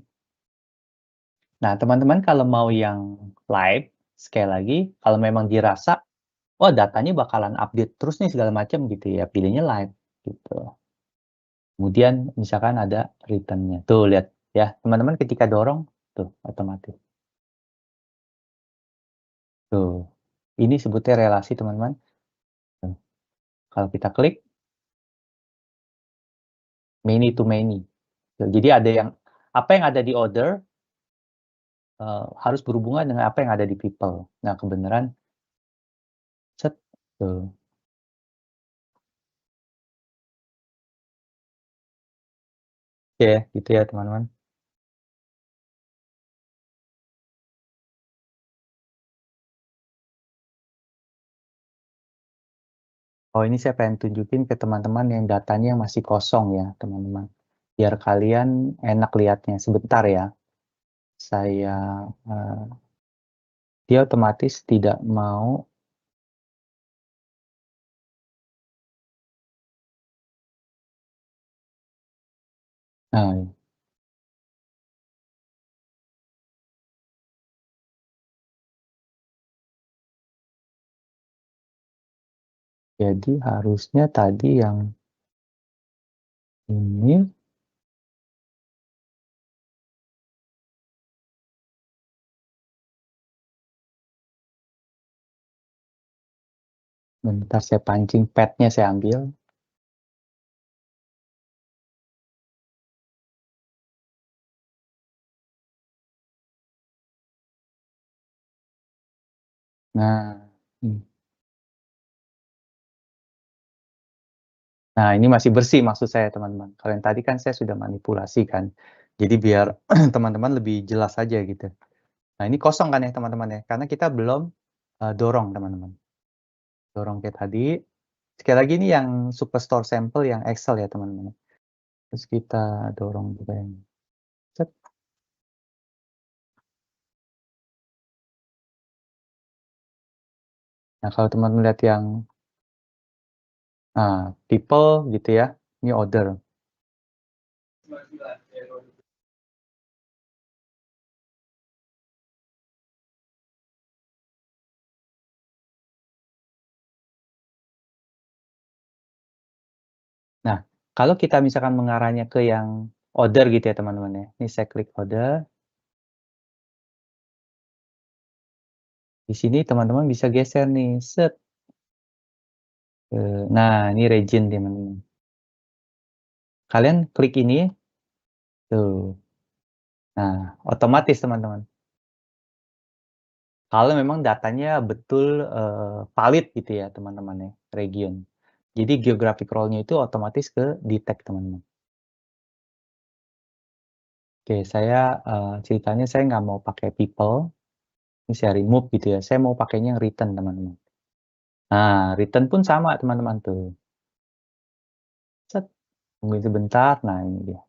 Nah teman-teman kalau mau yang live, sekali lagi, kalau memang dirasa, oh datanya bakalan update terus nih segala macam gitu ya, pilihnya live gitu. Kemudian misalkan ada return-nya. Tuh lihat ya, teman-teman ketika dorong, tuh otomatis. Tuh, ini sebutnya relasi teman-teman. Tuh, kalau kita klik, many to many. Tuh, jadi ada yang, apa yang ada di order, harus berhubungan dengan apa yang ada di people. Nah kebenaran, set, tuh. Oke, gitu ya teman-teman. Oh ini saya pengen tunjukin ke teman-teman yang datanya yang masih kosong ya teman-teman. Biar kalian enak lihatnya. Sebentar ya. Saya, dia otomatis tidak mau. Nah, jadi harusnya tadi yang ini. Bentar saya pancing padnya saya ambil. Nah, hmm. Nah ini masih bersih maksud saya teman-teman. Kalau yang tadi kan saya sudah manipulasi kan. Jadi biar teman-teman lebih jelas aja gitu. Nah ini kosong kan ya teman-teman ya. Karena kita belum dorong teman-teman. Dorong kayak tadi. Sekali lagi ini yang Superstore sampel yang Excel ya teman-teman. Terus kita dorong juga yang Nah, kalau teman-teman lihat yang people gitu ya, ini order. Nah, kalau kita misalkan mengarahnya ke yang order gitu ya teman-teman ya. Ini saya klik order. Di sini teman-teman bisa geser nih, set. Nah, ini region teman-teman. Kalian klik ini, tuh. Nah, otomatis teman-teman. Kalau memang datanya betul valid gitu ya teman-teman ya, region. Jadi geographic role-nya itu otomatis ke detect teman-teman. Oke, saya ceritanya saya nggak mau pakai people, ini saya remove gitu ya. Saya mau pakainya yang return teman-teman. Nah, return pun sama teman-teman tuh. Set, tungguin sebentar. Nah, ini dia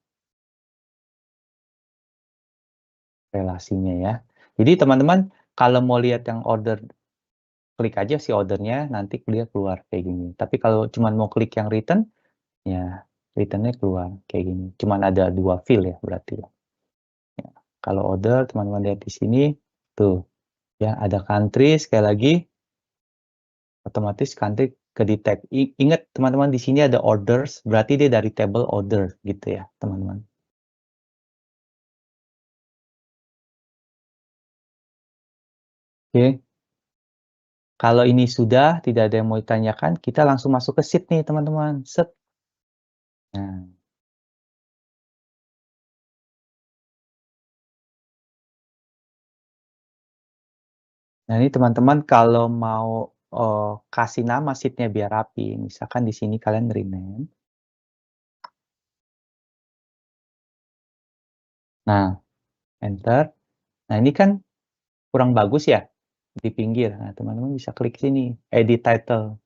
relasinya ya. Jadi teman-teman kalau mau lihat yang order, klik aja si ordernya, nanti dia keluar kayak gini. Tapi kalau cuma mau klik yang return, ya returnnya keluar kayak gini. Cuman ada 2 field ya berarti ya. Kalau order teman-teman lihat di sini, tuh ya ada country sekali lagi, otomatis country ke detect. Ingat teman-teman di sini ada orders, berarti dia dari table order gitu ya teman-teman. Oke. Kalau ini sudah tidak ada yang mau ditanyakan, kita langsung masuk ke sheet nih teman-teman. Set. Nah, ini teman-teman kalau mau kasih nama sheet-nya biar rapi, misalkan di sini kalian rename. Nah, enter. Nah, ini kan kurang bagus ya di pinggir. Nah, teman-teman bisa klik sini, edit title.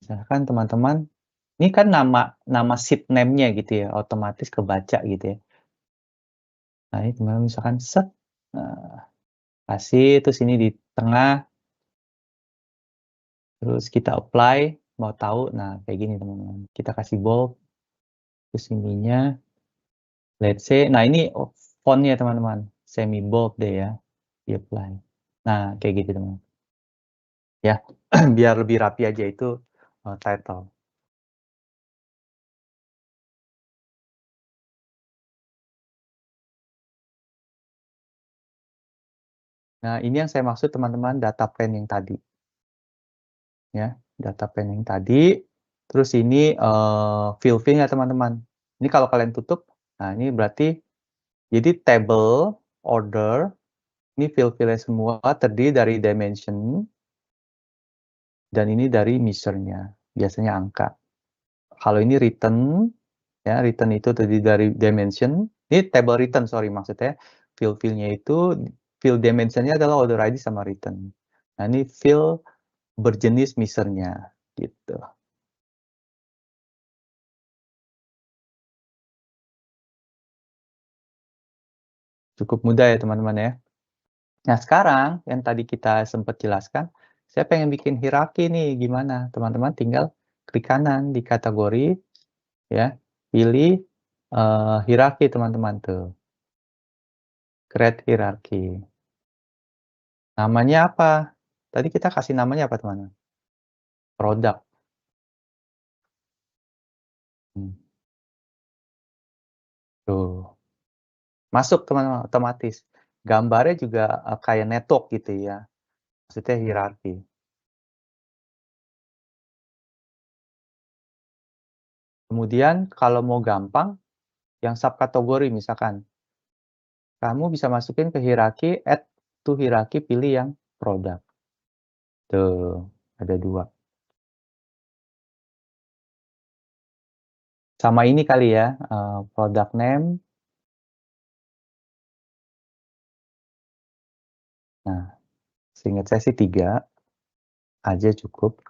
Misalkan teman-teman, ini kan nama sheet name-nya gitu ya, otomatis kebaca gitu ya. Nah, ini teman-teman misalkan set, kasih terus ini di tengah, terus kita apply, mau tahu, nah kayak gini teman-teman. Kita kasih bold, terus ininya, let's say, nah ini fontnya teman-teman, semi bold deh ya, di apply. Nah, kayak gitu teman-teman. Ya, biar lebih rapi aja itu title. Nah, ini yang saya maksud teman-teman data plan yang tadi. Ya, data plan yang tadi. Terus ini fill-nya teman-teman. Ini kalau kalian tutup, nah ini berarti jadi table order ini fill-nya semua terdiri dari dimension dan ini dari measure-nya. Biasanya angka. Kalau ini return, ya return itu terdiri dari dimension. Ini table return, sorry maksudnya. Fill-nya itu, fill dimension-nya adalah order ID sama return. Nah ini fill berjenis measure-nya. Gitu. Cukup mudah ya teman-teman ya. Nah sekarang yang tadi kita sempat jelaskan, saya pengen bikin hierarki nih gimana? Teman-teman tinggal klik kanan di kategori, ya pilih hierarki teman-teman tuh. Create hierarki. Namanya apa? Tadi kita kasih namanya apa teman-teman? Produk. Tuh. Masuk teman-teman otomatis. Gambarnya juga kayak network gitu ya. Maksudnya hierarki. Kemudian kalau mau gampang, yang subkategori misalkan, kamu bisa masukin ke hierarki, add to hierarki, pilih yang produk. Tuh, ada 2. Sama ini kali ya, product name. Nah, seingat saya sih 3 aja cukup.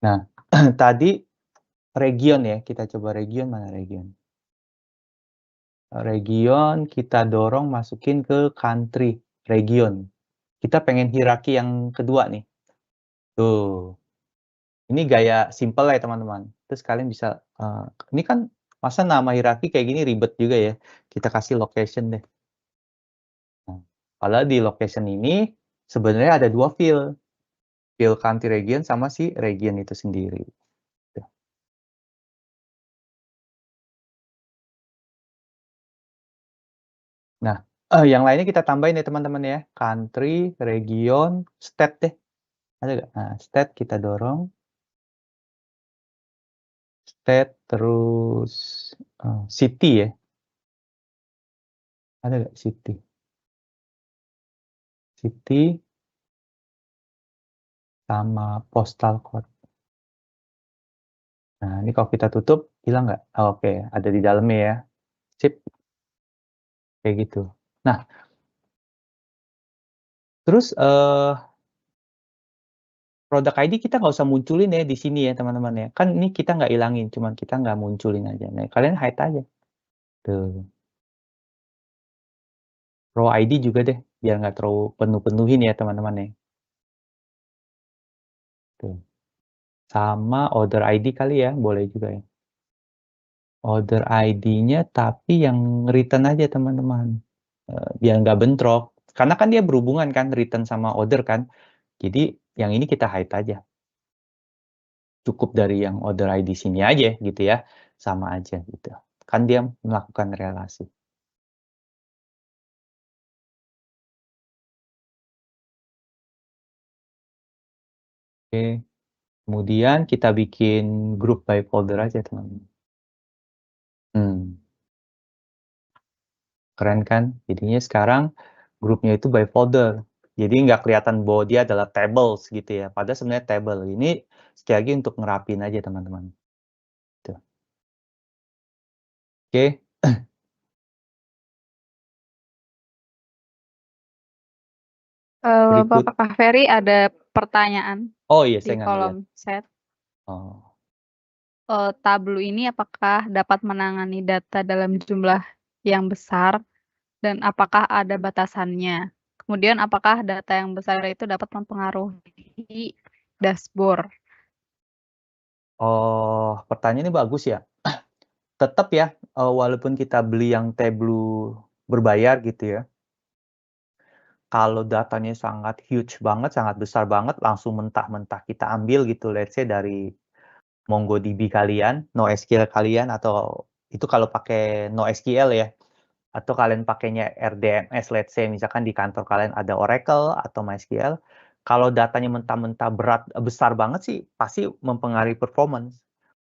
Nah, tadi region ya, kita coba region, mana region? region kita dorong masukin ke country, region. Kita pengen hierarki yang kedua nih. Tuh. Ini gaya simple ya teman-teman. Terus kalian bisa, ini kan masa nama hierarki kayak gini ribet juga ya. Kita kasih location deh. Nah, kalau di location ini sebenarnya ada 2 field. Field country region sama si region itu sendiri. Tuh. Nah, yang lainnya kita tambahin ya teman-teman ya. Country, region, state deh. Ada nggak? Nah, state kita dorong. State terus city ya. Ada nggak city? City sama postal code. Nah, ini kalau kita tutup hilang nggak? Oh, oke, ada di dalamnya ya. Sip. Kayak gitu. Nah, terus produk ID kita nggak usah munculin ya di sini ya teman-teman ya. Kan ini kita nggak ilangin, cuman kita nggak munculin aja. Nah, kalian hide aja. Tuh. Row ID juga deh, biar nggak terlalu penuh-penuhin ya teman-teman ya. Tuh. Sama order ID kali ya, boleh juga ya. Order ID-nya tapi yang return aja teman-teman. Biar nggak bentrok. Karena kan dia berhubungan kan, return sama order kan. Jadi yang ini kita hide aja. Cukup dari yang order ID sini aja gitu ya. Sama aja gitu. Kan dia melakukan relasi. Oke. Kemudian kita bikin group by folder aja teman-teman. Keren kan? Jadinya sekarang grupnya itu by folder. Jadi nggak kelihatan bahwa dia adalah tables gitu ya. Padahal sebenarnya table. Ini sekali lagi untuk ngerapin aja teman-teman. Tuh. Oke. Berikut. Bapak Ferry ada pertanyaan Oh iya, di saya nggak ngeliat. kolom chat. Oh. Tableau ini apakah dapat menangani data dalam jumlah yang besar dan apakah ada batasannya? Kemudian apakah data yang besar itu dapat mempengaruhi dashboard? Oh, pertanyaan ini bagus ya. Tetap ya, walaupun kita beli yang Tableau berbayar gitu ya. Kalau datanya sangat huge banget, sangat besar banget, langsung mentah-mentah kita ambil gitu, let's say dari MongoDB kalian, NoSQL kalian, atau itu kalau pakai NoSQL ya, atau kalian pakainya RDMS, let's say misalkan di kantor kalian ada Oracle atau MySQL, kalau datanya mentah-mentah berat, besar banget sih, pasti mempengaruhi performance.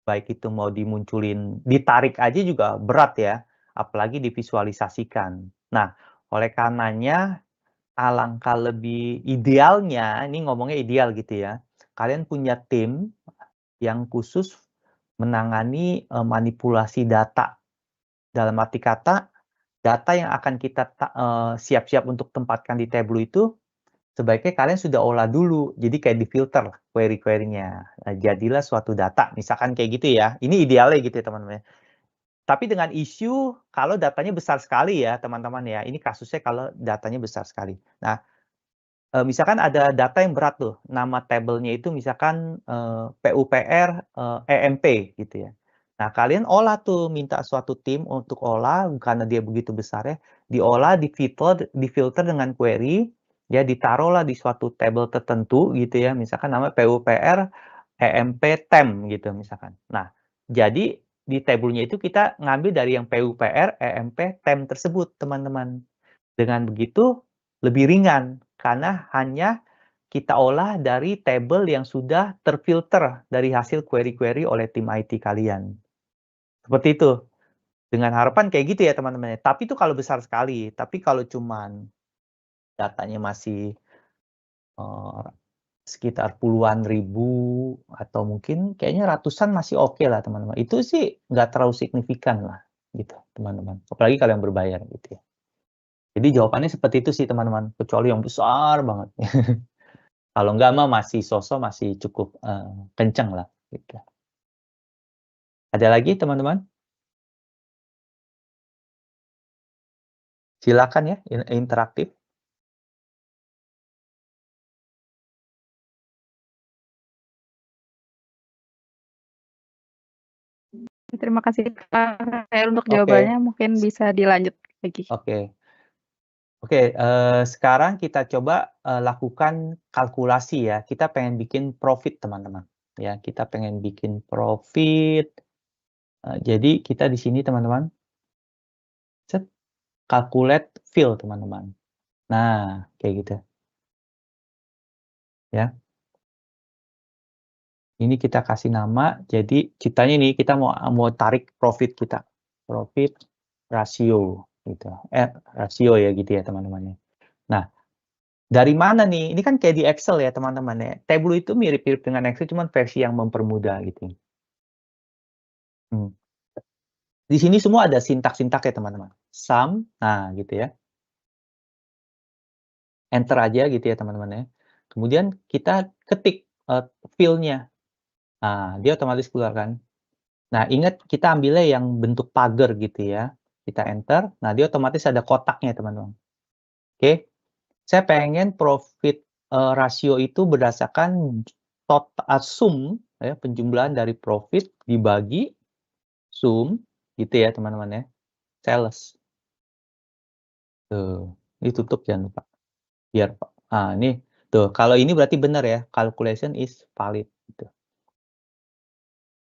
Baik itu mau dimunculin, ditarik aja juga berat ya, apalagi divisualisasikan. Nah, oleh karenanya, alangkah lebih idealnya, ini ngomongnya ideal gitu ya, kalian punya tim yang khusus menangani manipulasi data. Dalam arti kata, data yang akan kita siap-siap untuk tempatkan di Tableau itu, sebaiknya kalian sudah olah dulu. Jadi kayak difilter query-query-nya. Nah, jadilah suatu data, misalkan kayak gitu ya. Ini idealnya gitu ya teman-teman. Tapi dengan isu kalau datanya besar sekali ya teman-teman ya. Ini kasusnya kalau datanya besar sekali. Nah, misalkan ada data yang berat tuh, nama tabelnya itu misalkan PUPR EMP gitu ya. Nah, kalian olah tuh, minta suatu tim untuk olah karena dia begitu besar ya, diolah, difilter dengan query, ya ditaruhlah di suatu tabel tertentu gitu ya, misalkan nama PUPR EMP tem gitu misalkan. Nah, jadi di tabelnya itu kita ngambil dari yang PUPR EMP tem tersebut, teman-teman. Dengan begitu lebih ringan karena hanya kita olah dari tabel yang sudah terfilter dari hasil query-query oleh tim IT kalian. Seperti itu. Dengan harapan kayak gitu ya teman-teman. Tapi itu kalau besar sekali. Tapi kalau cuman datanya masih sekitar puluhan ribu atau mungkin kayaknya ratusan masih oke lah teman-teman. Itu sih nggak terlalu signifikan lah gitu teman-teman. Apalagi kalau yang berbayar gitu ya. Jadi jawabannya seperti itu sih teman-teman. Kecuali yang besar banget. Kalau nggak mah masih sosok masih cukup kenceng lah gitu. Ada lagi teman-teman? Silakan ya, interaktif. Terima kasih Kak Khairul untuk Oke. jawabannya, mungkin bisa dilanjut lagi. Oke. Oke, sekarang kita coba, lakukan kalkulasi ya. Kita pengen bikin profit teman-teman, ya. Kita pengen bikin profit, jadi kita di sini teman-teman, set, calculate fill teman-teman. Nah, kayak gitu, ya. Ini kita kasih nama, jadi ceritanya nih kita mau tarik profit kita, profit ratio gitu, rasio ya gitu ya teman-teman ya. Nah, dari mana nih? Ini kan kayak di Excel ya teman-teman ya. Tableau itu mirip-mirip dengan Excel cuman versi yang mempermudah gitu. Hmm. Di sini semua ada sintak-sintak ya teman-teman. Sum, nah gitu ya. Enter aja gitu ya teman-teman ya. Kemudian kita ketik fill-nya. Nah, dia otomatis keluar kan. Nah, ingat kita ambilnya yang bentuk pagar gitu ya. Kita enter, nah dia otomatis ada kotaknya teman-teman. Oke, saya pengen profit rasio itu berdasarkan total sum ya, penjumlahan dari profit dibagi sum gitu ya teman-teman ya. Sales. Tuh, ditutup jangan lupa. Biar ini tuh kalau ini berarti benar ya, calculation is valid gitu.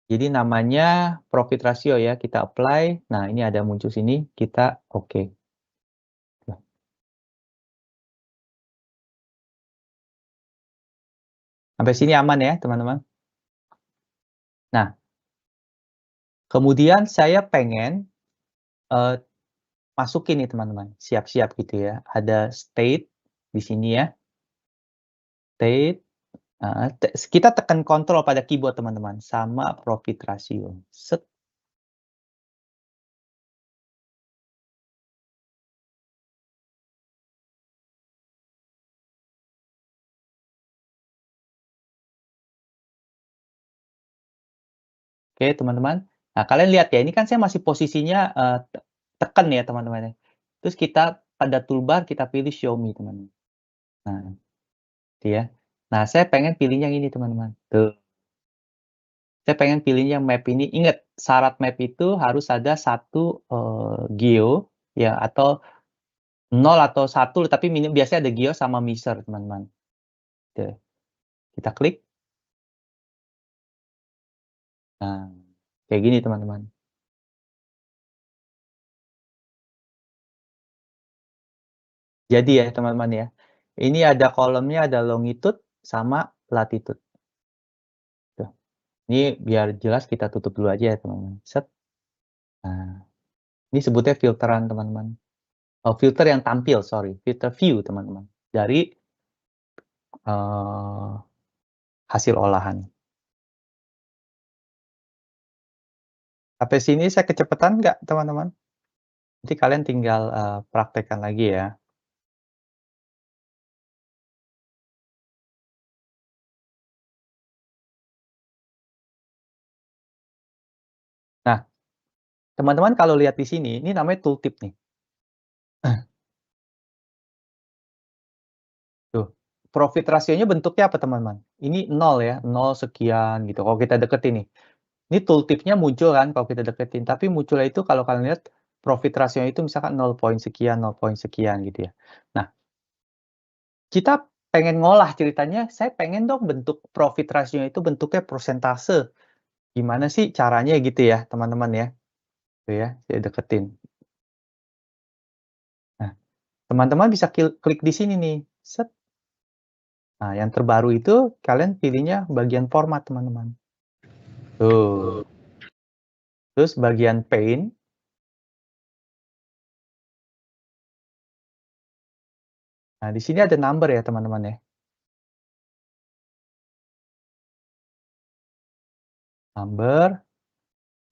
Jadi namanya profit ratio ya, kita apply. Nah, ini ada muncul sini, kita oke. Sampai sini aman ya, teman-teman. Nah, kemudian saya pengen masukin nih teman-teman, siap-siap gitu ya. Ada state di sini ya, state. Kita tekan kontrol pada keyboard teman-teman, sama profit ratio. Set. Oke teman-teman. Nah kalian lihat ya, ini kan saya masih posisinya tekan ya teman-teman ya. Terus kita pada toolbar kita pilih show me teman-teman. Nah, itu ya. Nah saya pengen pilih yang ini teman-teman. Tuh. Saya pengen pilih yang map ini. Ingat, syarat map itu harus ada satu geo ya atau 0 atau 1 tapi biasanya ada geo sama miser teman-teman. Tuh. Kita klik. Nah, kayak gini teman-teman. Jadi ya teman-teman ya, ini ada kolomnya ada longitude sama latitude. Tuh. Ini biar jelas kita tutup dulu aja ya teman-teman. Set. Nah, ini sebutnya filteran teman-teman. Oh, filter yang tampil, sorry. Filter view teman-teman. Dari hasil olahan. Sampai sini saya kecepatan nggak teman-teman? Nanti kalian tinggal praktekkan lagi ya. Nah, teman-teman kalau lihat di sini, ini namanya tooltip nih. Tuh, profit rasionya bentuknya apa teman-teman? Ini 0 ya, 0 sekian gitu. Kalau kita deketin nih. Ini tooltipnya muncul kan kalau kita deketin, tapi munculnya itu kalau kalian lihat profit rasionya itu misalkan 0 poin sekian, 0 poin sekian gitu ya. Nah, kita pengen ngolah ceritanya, saya pengen dong bentuk profit rasionya itu bentuknya persentase. Gimana sih caranya gitu ya, teman-teman ya. Tuh ya, saya deketin. Nah, teman-teman bisa klik di sini nih. Set. Nah, yang terbaru itu kalian pilihnya bagian format, teman-teman. Tuh. Terus bagian paint. Nah, di sini ada number ya, teman-teman ya. Number.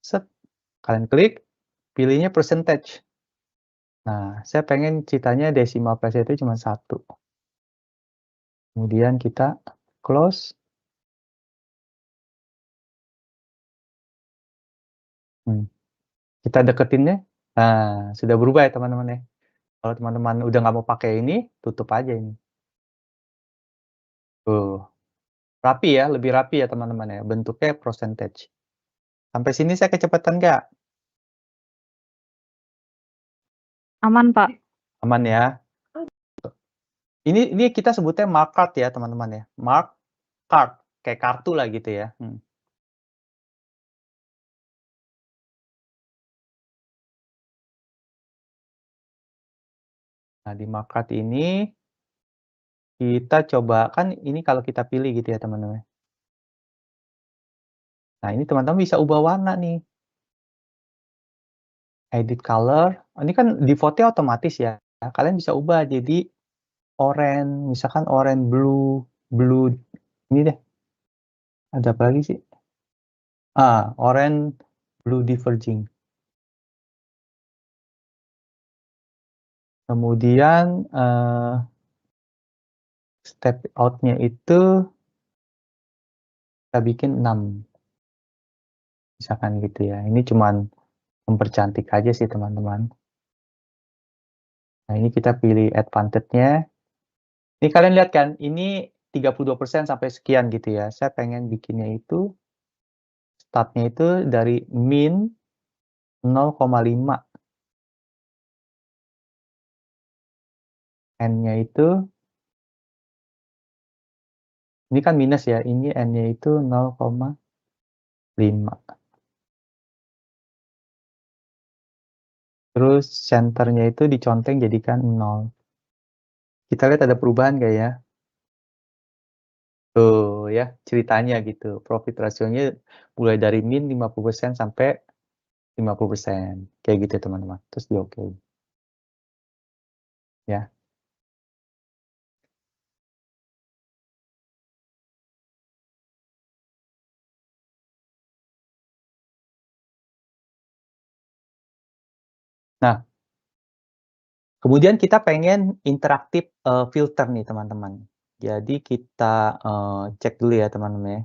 Set. Kalian klik, pilihnya percentage. Nah, saya pengen ceritanya decimal place itu cuma 1. Kemudian kita close. Kita deketinnya. Nah, sudah berubah ya teman-teman ya. Kalau teman-teman udah nggak mau pakai ini, tutup aja ini. Tuh, rapi ya, lebih rapi ya teman-teman ya, bentuknya percentage. Sampai sini saya kecepatan nggak? Aman, Pak. Aman ya? Ini kita sebutnya mark card ya teman-teman ya, mark card, kayak kartu lah gitu ya. Nah, di mark card ini kita coba, kan ini kalau kita pilih gitu ya teman-teman. Nah, ini teman-teman bisa ubah warna nih. Edit color, ini kan default-nya otomatis ya. Kalian bisa ubah jadi orange, misalkan orange, blue, ini deh. Ada apa lagi sih? Orange, blue diverging. Kemudian step out-nya itu kita bikin 6. Misalkan gitu ya. Ini cuman mempercantik aja sih teman-teman. Nah, ini kita pilih advantage-nya. Ini kalian lihat kan, ini 32% sampai sekian gitu ya. Saya pengen bikinnya itu, start-nya itu dari min 0,5. N-nya itu, ini kan minus ya, ini N-nya itu 0,5. Terus center-nya itu diconteng jadikan 0. Kita lihat ada perubahan nggak ya? Tuh ya, ceritanya gitu. Profit ratio-nya mulai dari min 50% sampai 50%. Kayak gitu teman-teman. Terus di oke. Ya. Nah, kemudian kita pengen interaktif filter nih teman-teman. Jadi kita cek dulu ya teman-teman ya.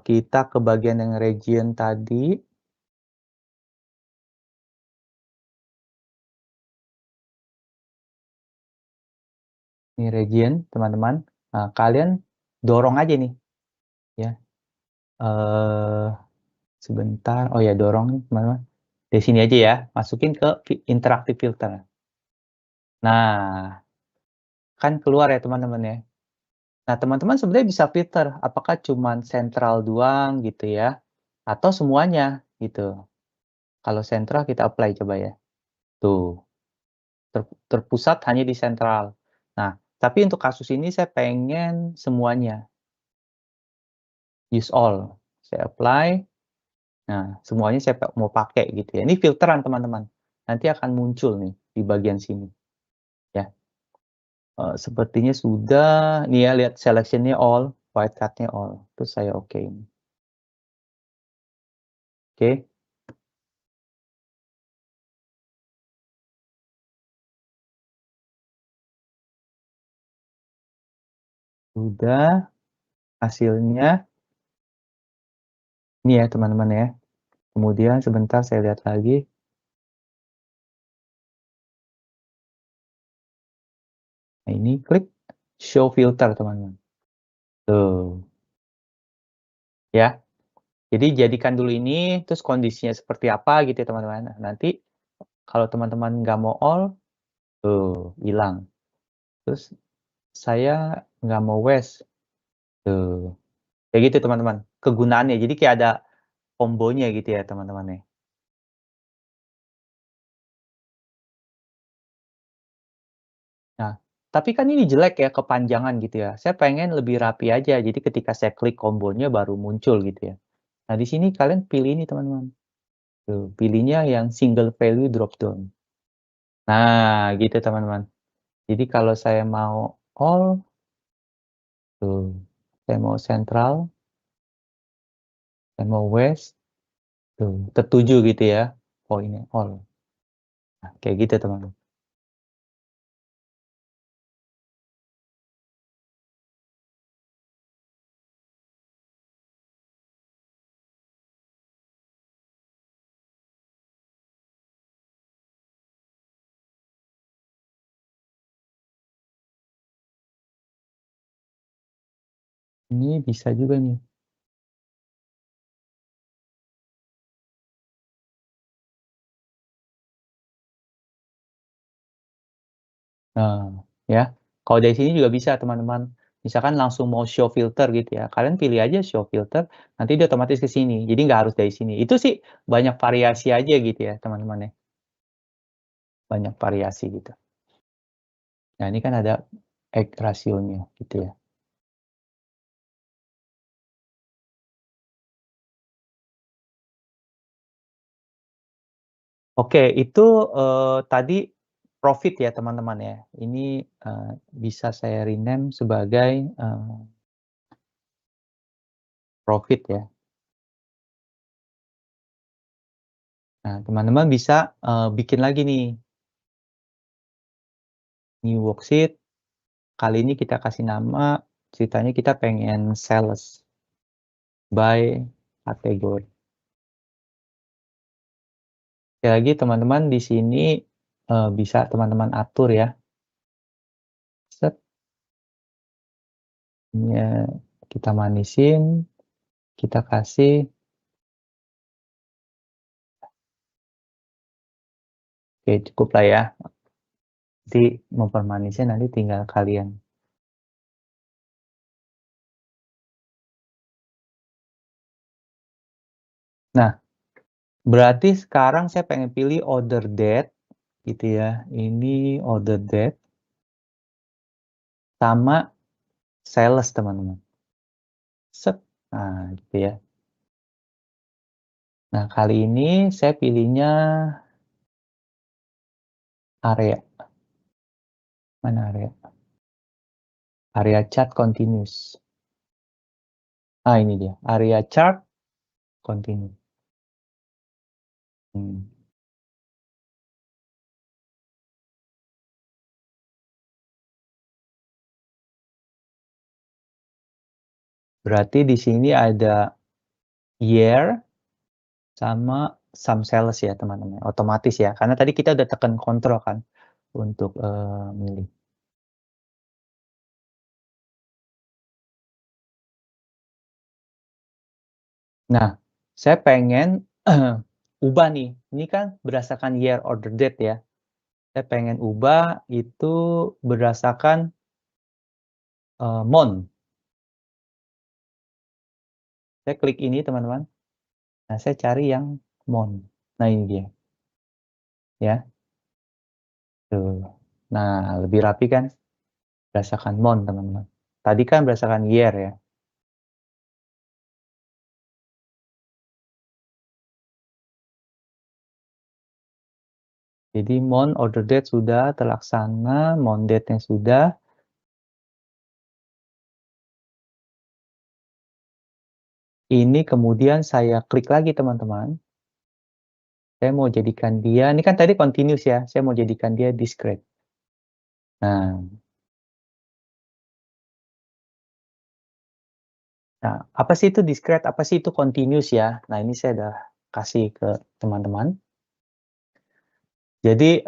Kita ke bagian yang region tadi. Ini region teman-teman. Nah, kalian dorong aja nih. Ya. Sebentar. Oh ya, dorong nih teman-teman. Di sini aja ya. Masukin ke interaktif filter. Nah, kan keluar ya teman-teman ya. Nah, teman-teman sebenarnya bisa filter apakah cuman sentral doang gitu ya, atau semuanya gitu. Kalau sentral kita apply coba ya. Tuh, terpusat hanya di sentral. Nah, tapi untuk kasus ini saya pengen semuanya. Use all. Saya apply. Nah, semuanya saya mau pakai gitu ya. Ini filteran teman-teman. Nanti akan muncul nih di bagian sini. Ya. Sepertinya sudah. Nih ya, lihat selection-nya all, white card-nya all. Terus saya oke. Oke. Sudah. Hasilnya ini ya teman-teman ya. Kemudian sebentar saya lihat lagi. Nah, ini klik show filter teman-teman. Tuh. Ya. Jadi jadikan dulu ini, terus kondisinya seperti apa gitu ya teman-teman. Nah, nanti kalau teman-teman nggak mau all, tuh hilang. Terus saya nggak mau west. Tuh. Kayak gitu teman-teman. Kegunaannya. Jadi kayak ada kombonya gitu ya teman-teman ya. Nah, tapi kan ini jelek ya, kepanjangan gitu ya. Saya pengen lebih rapi aja. Jadi ketika saya klik kombonya baru muncul gitu ya. Nah, di sini kalian pilih ini teman-teman. Tuh, pilihnya yang single value drop down. Nah, gitu teman-teman. Jadi kalau saya mau all, tuh, saya mau central, saya mau west, tuh, tertuju gitu ya. Poinnya all. Nah, kayak gitu teman-teman. Ini bisa juga nih. Nah, ya. Kalau dari sini juga bisa teman-teman. Misalkan langsung mau show filter gitu ya, kalian pilih aja show filter, nanti dia otomatis ke sini. Jadi nggak harus dari sini. Itu sih banyak variasi aja gitu ya teman-teman ya. Banyak variasi gitu. Nah ini kan ada egg rasionya gitu ya. Oke, itu tadi profit ya teman-teman ya. Ini bisa saya rename sebagai profit ya. Nah, teman-teman bisa bikin lagi nih new worksheet. Kali ini kita kasih nama, ceritanya kita pengen sales by category. Sekali lagi teman-teman di sini bisa teman-teman atur ya. Set, ini kita manisin, kita kasih. Oke, cukup lah ya. Nanti mempermanisnya nanti tinggal kalian. Nah, berarti sekarang saya pengen pilih order date gitu ya. Ini order date sama sales teman-teman. Set. Nah, gitu ya. Nah, kali ini saya pilihnya area. Mana area? Area chart continuous. Ah, ini dia. Area chart continuous. Berarti di sini ada year sama some sales ya teman-teman. Otomatis ya. Karena tadi kita udah tekan kontrol kan untuk milih. Nah, saya pengen ubah nih. Ini kan berdasarkan year order date ya. Saya pengen ubah itu berdasarkan month. Saya klik ini teman-teman. Nah, saya cari yang month. Nah, ini dia. Ya. Tuh. Nah, lebih rapi kan? Berdasarkan month teman-teman. Tadi kan berdasarkan year ya. Jadi month order date sudah terlaksana, month date-nya sudah. Ini kemudian saya klik lagi teman-teman. Saya mau jadikan dia, ini kan tadi continuous ya, saya mau jadikan dia discrete. Nah, apa sih itu discrete, apa sih itu continuous ya? Nah, ini saya udah kasih ke teman-teman. Jadi,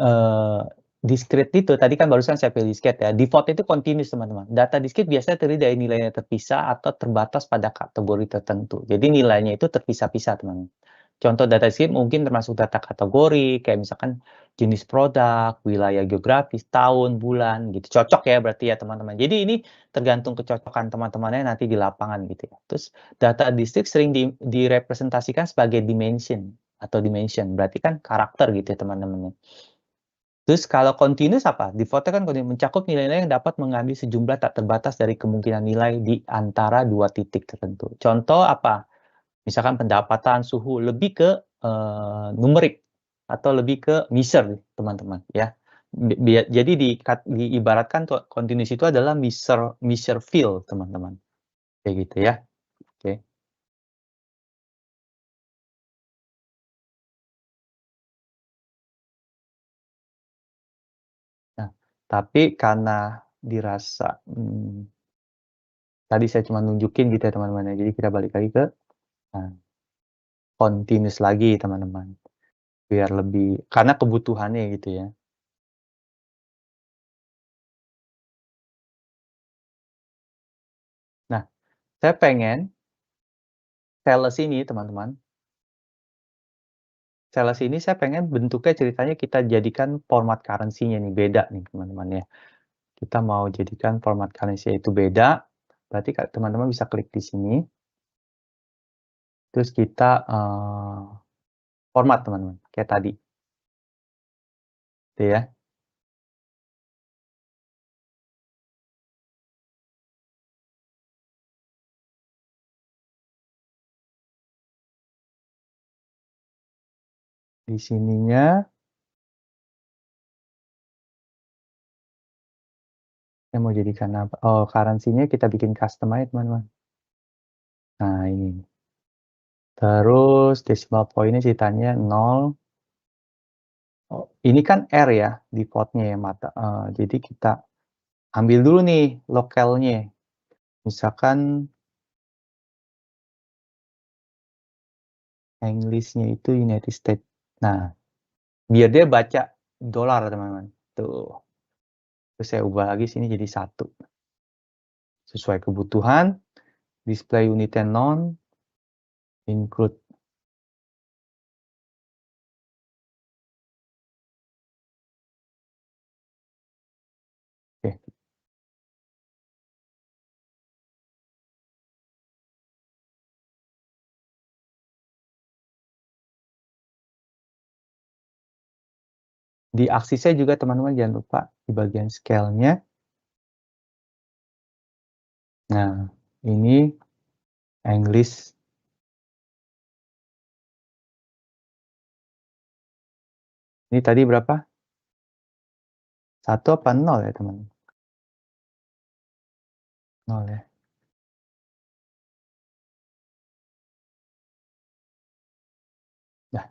discrete itu tadi kan barusan saya pilih discrete ya, default itu continuous teman-teman. Data discrete biasanya terdiri dari nilainya terpisah atau terbatas pada kategori tertentu. Jadi nilainya itu terpisah-pisah teman-teman. Contoh data discrete mungkin termasuk data kategori, kayak misalkan jenis produk, wilayah geografis, tahun, bulan, gitu. Cocok ya berarti ya teman-teman. Jadi ini tergantung kecocokan teman-temannya nanti di lapangan gitu ya. Terus data discrete sering direpresentasikan sebagai dimension atau dimension, berarti kan karakter gitu ya teman-teman. Terus kalau continuous apa? Default-nya kan mencakup nilai-nilai yang dapat mengambil sejumlah tak terbatas dari kemungkinan nilai di antara dua titik tertentu. Contoh apa? Misalkan pendapatan, suhu, lebih ke numerik atau lebih ke measure teman-teman ya. Jadi diibaratkan continuous itu adalah measure field teman-teman. Kayak gitu ya. Oke. Nah, tapi karena dirasa tadi saya cuma nunjukin gitu ya teman-teman ya. Jadi kita balik lagi ke nah, continuous lagi teman-teman. Biar lebih karena kebutuhannya gitu ya. Nah, Saya pengen sales ini teman-teman, sales ini saya pengen bentuknya ceritanya kita jadikan format currency-nya nih, beda nih teman-teman ya. Kita mau jadikan format currency itu beda, berarti teman-teman bisa klik di sini, terus kita format teman-teman, kayak tadi. Gitu ya. Di sininya saya mau jadikan apa? Oh, currency-nya kita bikin customize teman-teman. Nah, ini. Terus decimal point-nya ceritanya 0. Oh, ini kan R ya, default-nya ya jadi kita ambil dulu nih lokalnya. Misalkan English-nya itu United States. Nah, biar dia baca dolar teman-teman. Tuh. Terus saya ubah lagi sini jadi 1. Sesuai kebutuhan, display unitnya non, include. Oke. Di aksisnya juga teman-teman jangan lupa di bagian scale-nya. Nah, ini English. Ini tadi berapa? 1 apa 0 ya teman? 0 ya. Nah,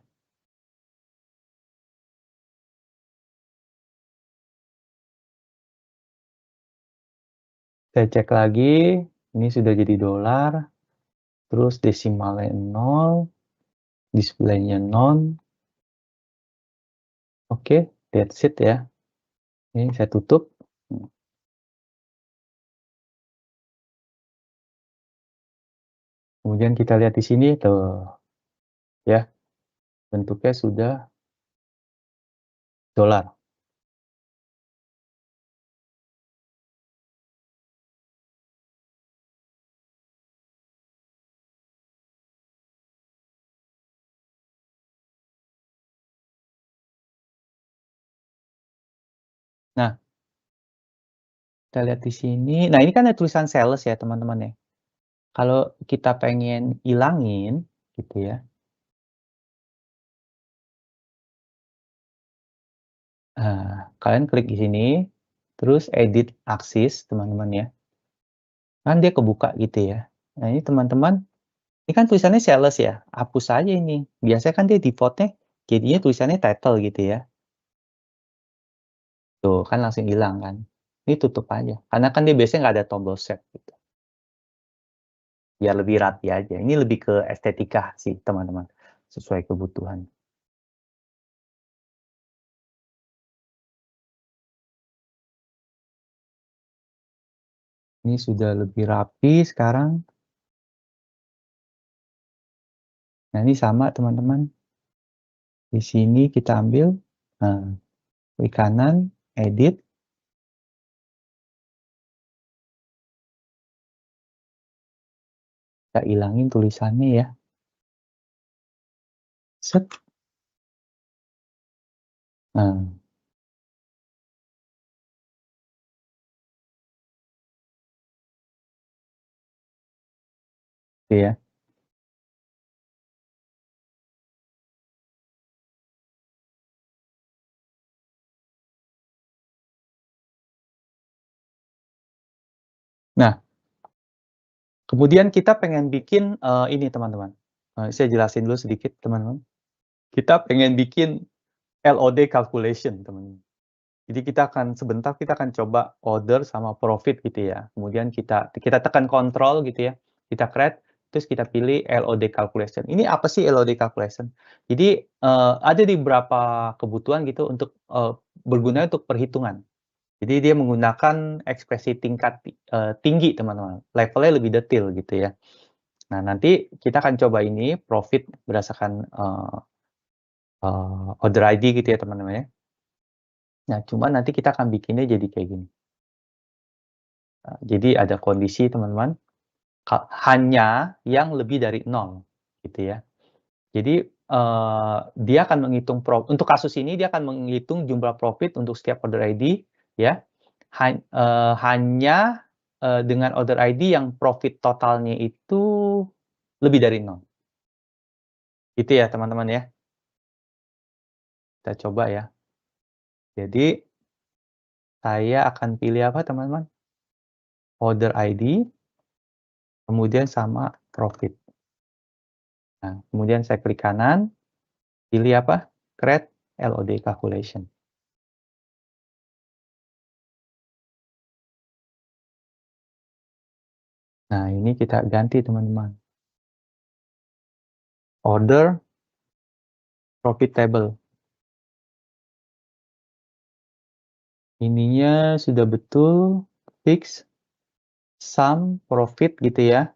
saya cek lagi, ini sudah jadi dolar, terus desimalnya 0, display-nya non. Oke, that's it ya. Ini saya tutup. Kemudian kita lihat di sini tuh. Ya, bentuknya sudah dolar. Nah, kita lihat di sini. Nah, ini kan ada tulisan sales ya, teman-teman ya. Kalau kita pengen ilangin gitu ya. Kalian klik di sini, terus edit axis, teman-teman ya. Kan dia kebuka gitu ya. Nah, ini teman-teman, ini kan tulisannya sales ya. Hapus aja ini. Biasanya kan dia default-nya jadinya tulisannya title gitu ya. Tuh, kan langsung hilang kan. Ini tutup aja. Karena kan dia biasanya nggak ada tombol set gitu. Biar lebih rapi aja. Ini lebih ke estetika sih, teman-teman. Sesuai kebutuhan. Ini sudah lebih rapi sekarang. Nah, ini sama teman-teman. Di sini kita ambil, klik kanan, edit. Kita ilangin tulisannya ya. Set. Nah. Gitu ya. Nah, kemudian kita pengen bikin ini teman-teman. Saya jelasin dulu sedikit teman-teman. Kita pengen bikin LOD calculation teman-teman. Jadi sebentar kita akan coba order sama profit gitu ya. Kemudian kita tekan control gitu ya. Kita create, terus kita pilih LOD calculation. Ini apa sih LOD calculation? Jadi ada di beberapa kebutuhan gitu untuk berguna untuk perhitungan. Jadi dia menggunakan ekspresi tingkat tinggi teman-teman, levelnya lebih detail gitu ya. Nah nanti kita akan coba ini profit berdasarkan order ID gitu ya teman-teman ya. Nah cuma nanti kita akan bikinnya jadi kayak gini. Jadi ada kondisi teman-teman, hanya yang lebih dari 0 gitu ya. Jadi dia akan menghitung untuk kasus ini dia akan menghitung jumlah profit untuk setiap order ID ya. Hanya dengan order ID yang profit totalnya itu lebih dari 0. Gitu ya teman-teman ya. Kita coba ya. Jadi saya akan pilih apa teman-teman? Order ID, kemudian sama profit. Nah, kemudian saya klik kanan, pilih apa? Create LOD calculation. Nah, ini kita ganti teman-teman. Order profit table. Ininya sudah betul, fix, sum, profit gitu ya.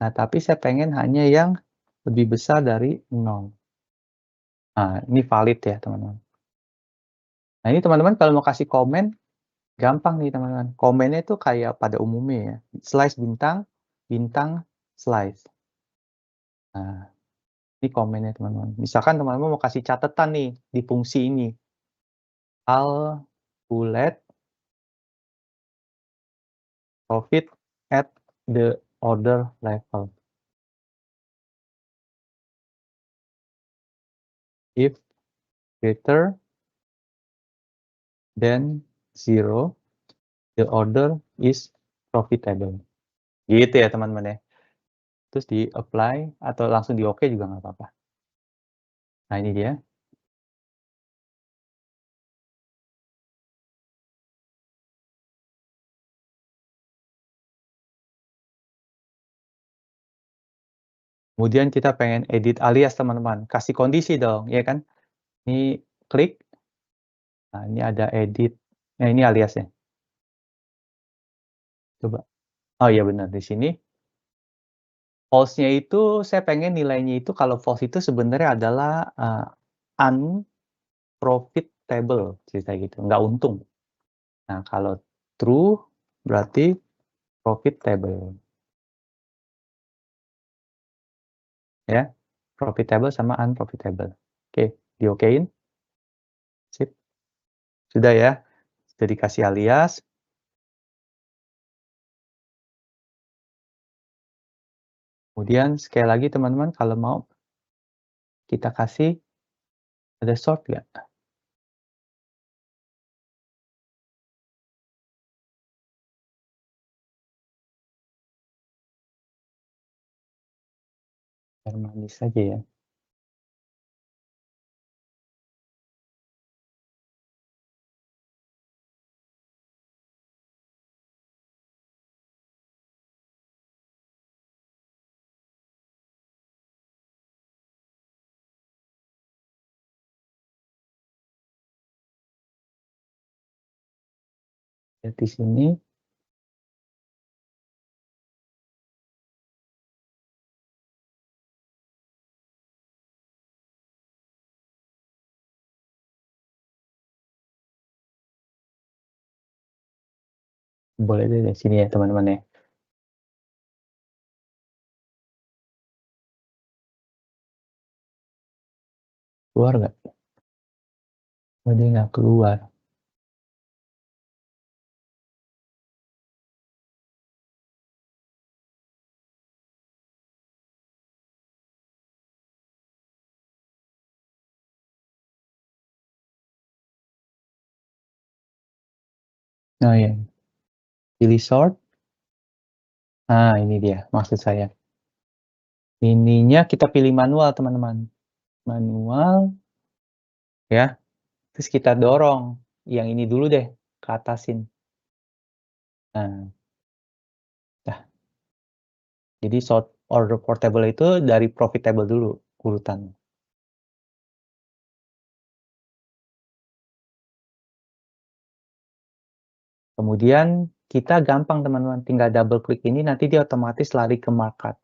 Nah, tapi saya pengen hanya yang lebih besar dari 0. Nah, ini valid ya teman-teman. Nah, ini teman-teman kalau mau kasih komen, gampang nih teman-teman. Komennya itu kayak pada umumnya ya. Slice bintang, bintang, slice. Nah, ini komennya teman-teman. Misalkan teman-teman mau kasih catatan nih di fungsi ini. Calculate profit at the order level. If greater than 0, the order is profitable. Gitu ya teman-teman ya. Terus di apply atau langsung di oke juga nggak apa-apa. Nah ini dia. Kemudian kita pengen edit alias teman-teman. Kasih kondisi dong, ya kan? Ini klik. Nah ini ada edit. Nah ini aliasnya. Coba. Oh iya benar di sini. False-nya itu saya pengen nilainya itu kalau false itu sebenarnya adalah unprofitable cerita gitu, nggak untung. Nah kalau true berarti profitable. Ya, profitable sama unprofitable. Oke, di-okein. Sip. Sudah ya. Sudah dikasih alias. Kemudian sekali lagi teman-teman kalau mau kita kasih ada sort nggak? Biar manis saja ya. Lihat di sini. Boleh deh di sini ya teman-teman ya. Keluar nggak? Oh, dia nggak keluar. Nah ya, pilih sort. Nah ini dia maksud saya. Ininya kita pilih manual teman-teman. Manual ya. Terus kita dorong yang ini dulu deh ke atasin. Nah, dah. Jadi sort order portable itu dari profitable dulu urutan. Kemudian kita gampang teman-teman, tinggal double klik ini nanti dia otomatis lari ke markup.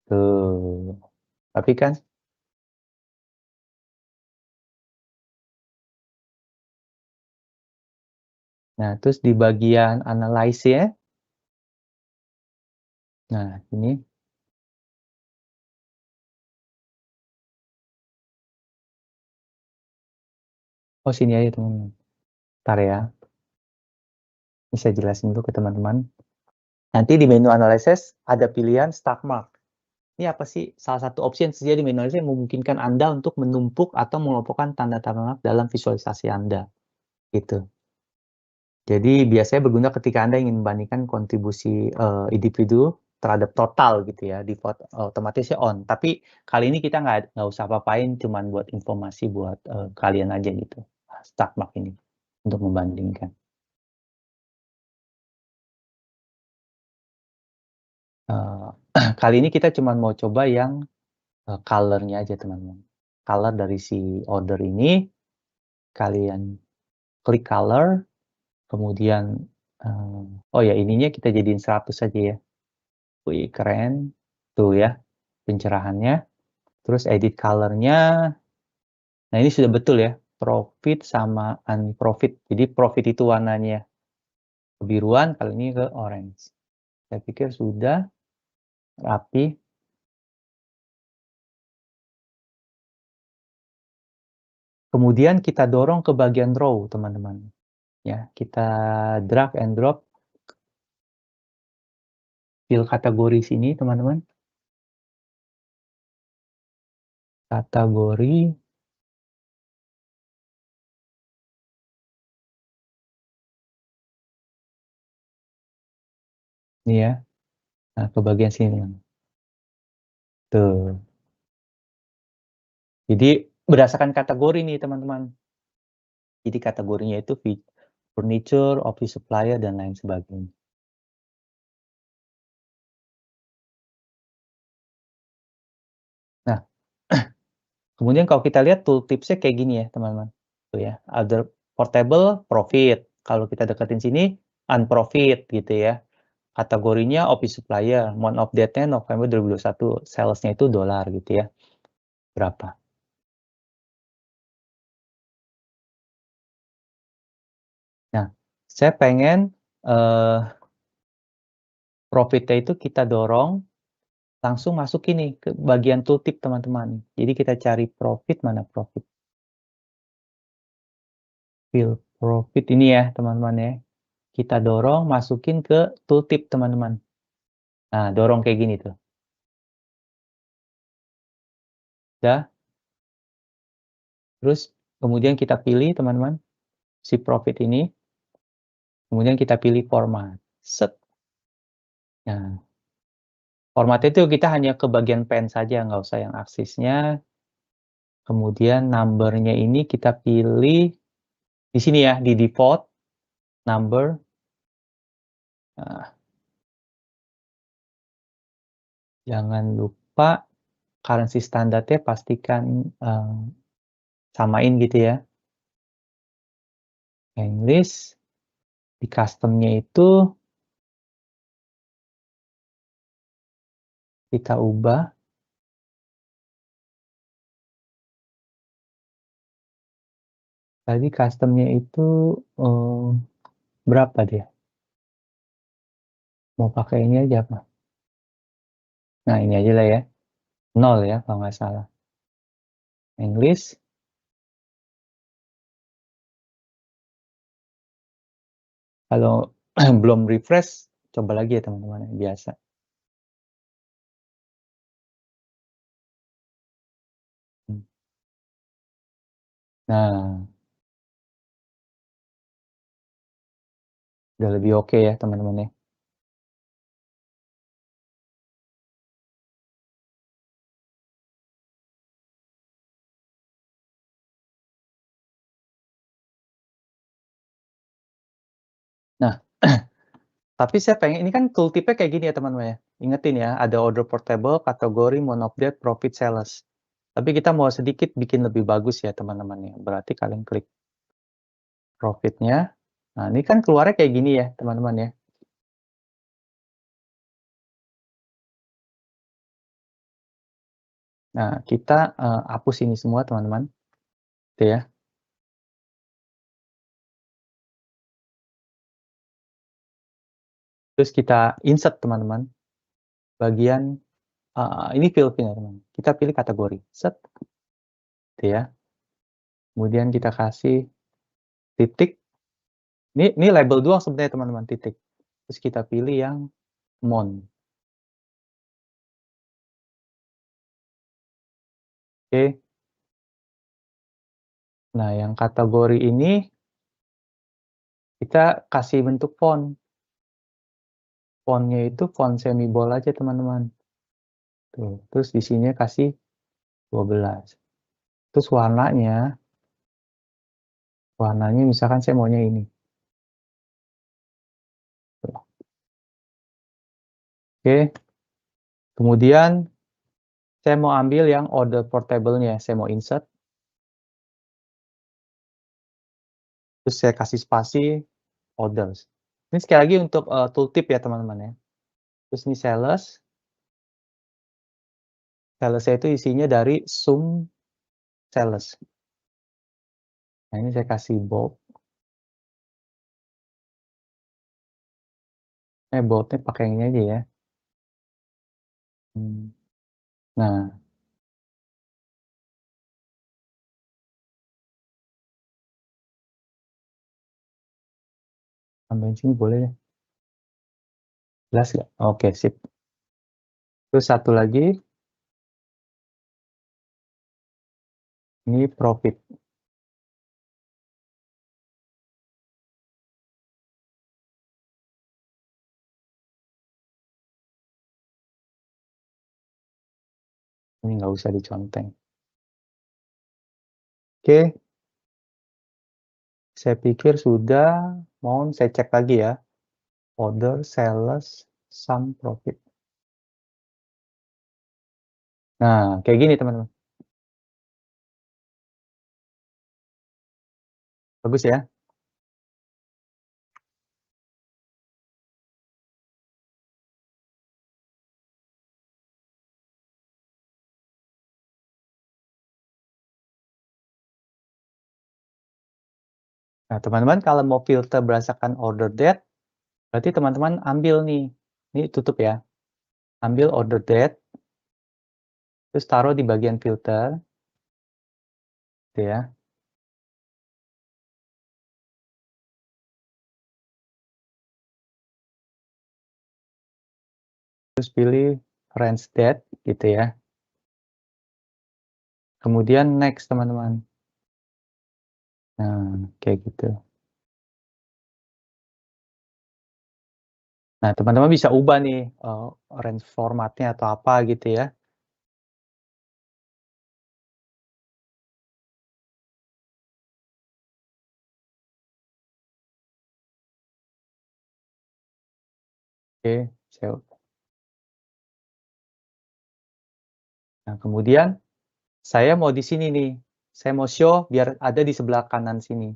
Tuh, tapi kan? Nah, terus di bagian analyze ya. Nah, ini. Oh, sini aja teman-teman. Bentar ya. Ini saya jelasin dulu ke teman-teman. Nanti di menu analysis ada pilihan start mark. Ini apa sih? Salah satu opsi yang tersedia di menu analysis yang memungkinkan Anda untuk menumpuk atau mengelompokkan tanda-tanda dalam visualisasi Anda. Gitu. Jadi biasanya berguna ketika Anda ingin membandingkan kontribusi individu terhadap total gitu ya, default otomatisnya on. Tapi kali ini kita nggak usah apa-apain, cuman buat informasi buat kalian aja gitu. Start mark ini untuk membandingkan. Kali ini kita cuma mau coba yang color-nya aja teman-teman. Color dari si order ini, kalian klik color, kemudian oh ya ininya kita jadiin 100 saja ya. Wih keren, tuh ya pencerahannya. Terus edit color-nya, nah ini sudah betul ya, profit sama unprofit. Jadi profit itu warnanya kebiruan, kali ini ke orange. Saya pikir sudah rapi. Kemudian kita dorong ke bagian row, teman-teman. Ya, kita drag and drop fill kategori sini, teman-teman. Kategori. Ini ya. Nah, ke bagian sini. Tuh. Jadi, berdasarkan kategori nih, teman-teman. Jadi, kategorinya itu furniture, office supplier, dan lain sebagainya. Nah, kemudian kalau kita lihat tooltipsnya kayak gini ya, teman-teman. Tuh ya, other portable, profit. Kalau kita deketin sini, unprofit gitu ya. Kategorinya office supplier, month of date-nya November 2021, sales-nya itu dolar gitu ya. Berapa? Nah, saya pengen profit-nya itu kita dorong, langsung masuk ini ke bagian tooltip teman-teman. Jadi kita cari profit, mana profit? Fill profit ini ya teman-teman ya. Kita dorong, masukin ke tooltip teman-teman. Nah, dorong kayak gini tuh. Udah. Terus kemudian kita pilih teman-teman si profit ini. Kemudian kita pilih format. Set. Nah, format itu kita hanya ke bagian pen saja, nggak usah yang aksisnya. Kemudian number-nya ini kita pilih di sini ya, di default number. Nah, jangan lupa currency standarnya pastikan samain gitu ya. English di custom-nya itu kita ubah. Tadi custom-nya itu berapa dia? Mau pakai ini aja apa? Nah ini aja lah ya. 0 ya kalau nggak salah. English. Kalau belum refresh, coba lagi ya teman-teman yang biasa. Nah, udah lebih oke ya teman-teman ya. Nah, tapi saya pengen, ini kan tooltip-nya kayak gini ya teman-teman ya. Ingetin ya, ada order portable, kategori, month of date, profit, sales. Tapi kita mau sedikit bikin lebih bagus ya teman-teman ya. Berarti kalian klik profitnya. Nah, ini kan keluarnya kayak gini ya, teman-teman ya. Nah, kita hapus ini semua, teman-teman. Gitu ya. Terus kita insert, teman-teman. Bagian ini field-nya, teman-teman. Kita pilih kategori. Set. Gitu ya. Kemudian kita kasih titik. Ini label doang sebenarnya, teman-teman, titik. Terus kita pilih yang mon. Oke. Nah, yang kategori ini kita kasih bentuk font. Fontnya itu font semi bold aja, teman-teman. Tuh. Terus di sini kasih 12. Terus warnanya misalkan saya maunya ini. Oke. Kemudian saya mau ambil yang order portable-nya. Saya mau insert. Terus saya kasih spasi orders. Ini sekali lagi untuk tooltip ya, teman-teman ya. Terus ini sales. Sales itu isinya dari sum sales. Nah, ini saya kasih bold. Boldnya pakai ini aja ya. Nah, tambahin sini boleh ya. Jelas nggak? Oke, sip. Terus satu lagi. Ini profit. Ini nggak usah diconteng. Oke. Saya pikir sudah. Mohon saya cek lagi ya. Order, sales, sum, profit. Nah, kayak gini teman-teman. Bagus ya. Nah, teman-teman kalau mau filter berdasarkan order date, berarti teman-teman ambil nih. Ini tutup ya. Ambil order date. Terus taruh di bagian filter. Gitu ya. Terus pilih range date gitu ya. Kemudian next teman-teman. Nah, kayak gitu. Nah, teman-teman bisa ubah nih range formatnya atau apa gitu ya. Oke, saya. Nah, kemudian saya mau di sini nih. Saya mau show biar ada di sebelah kanan sini.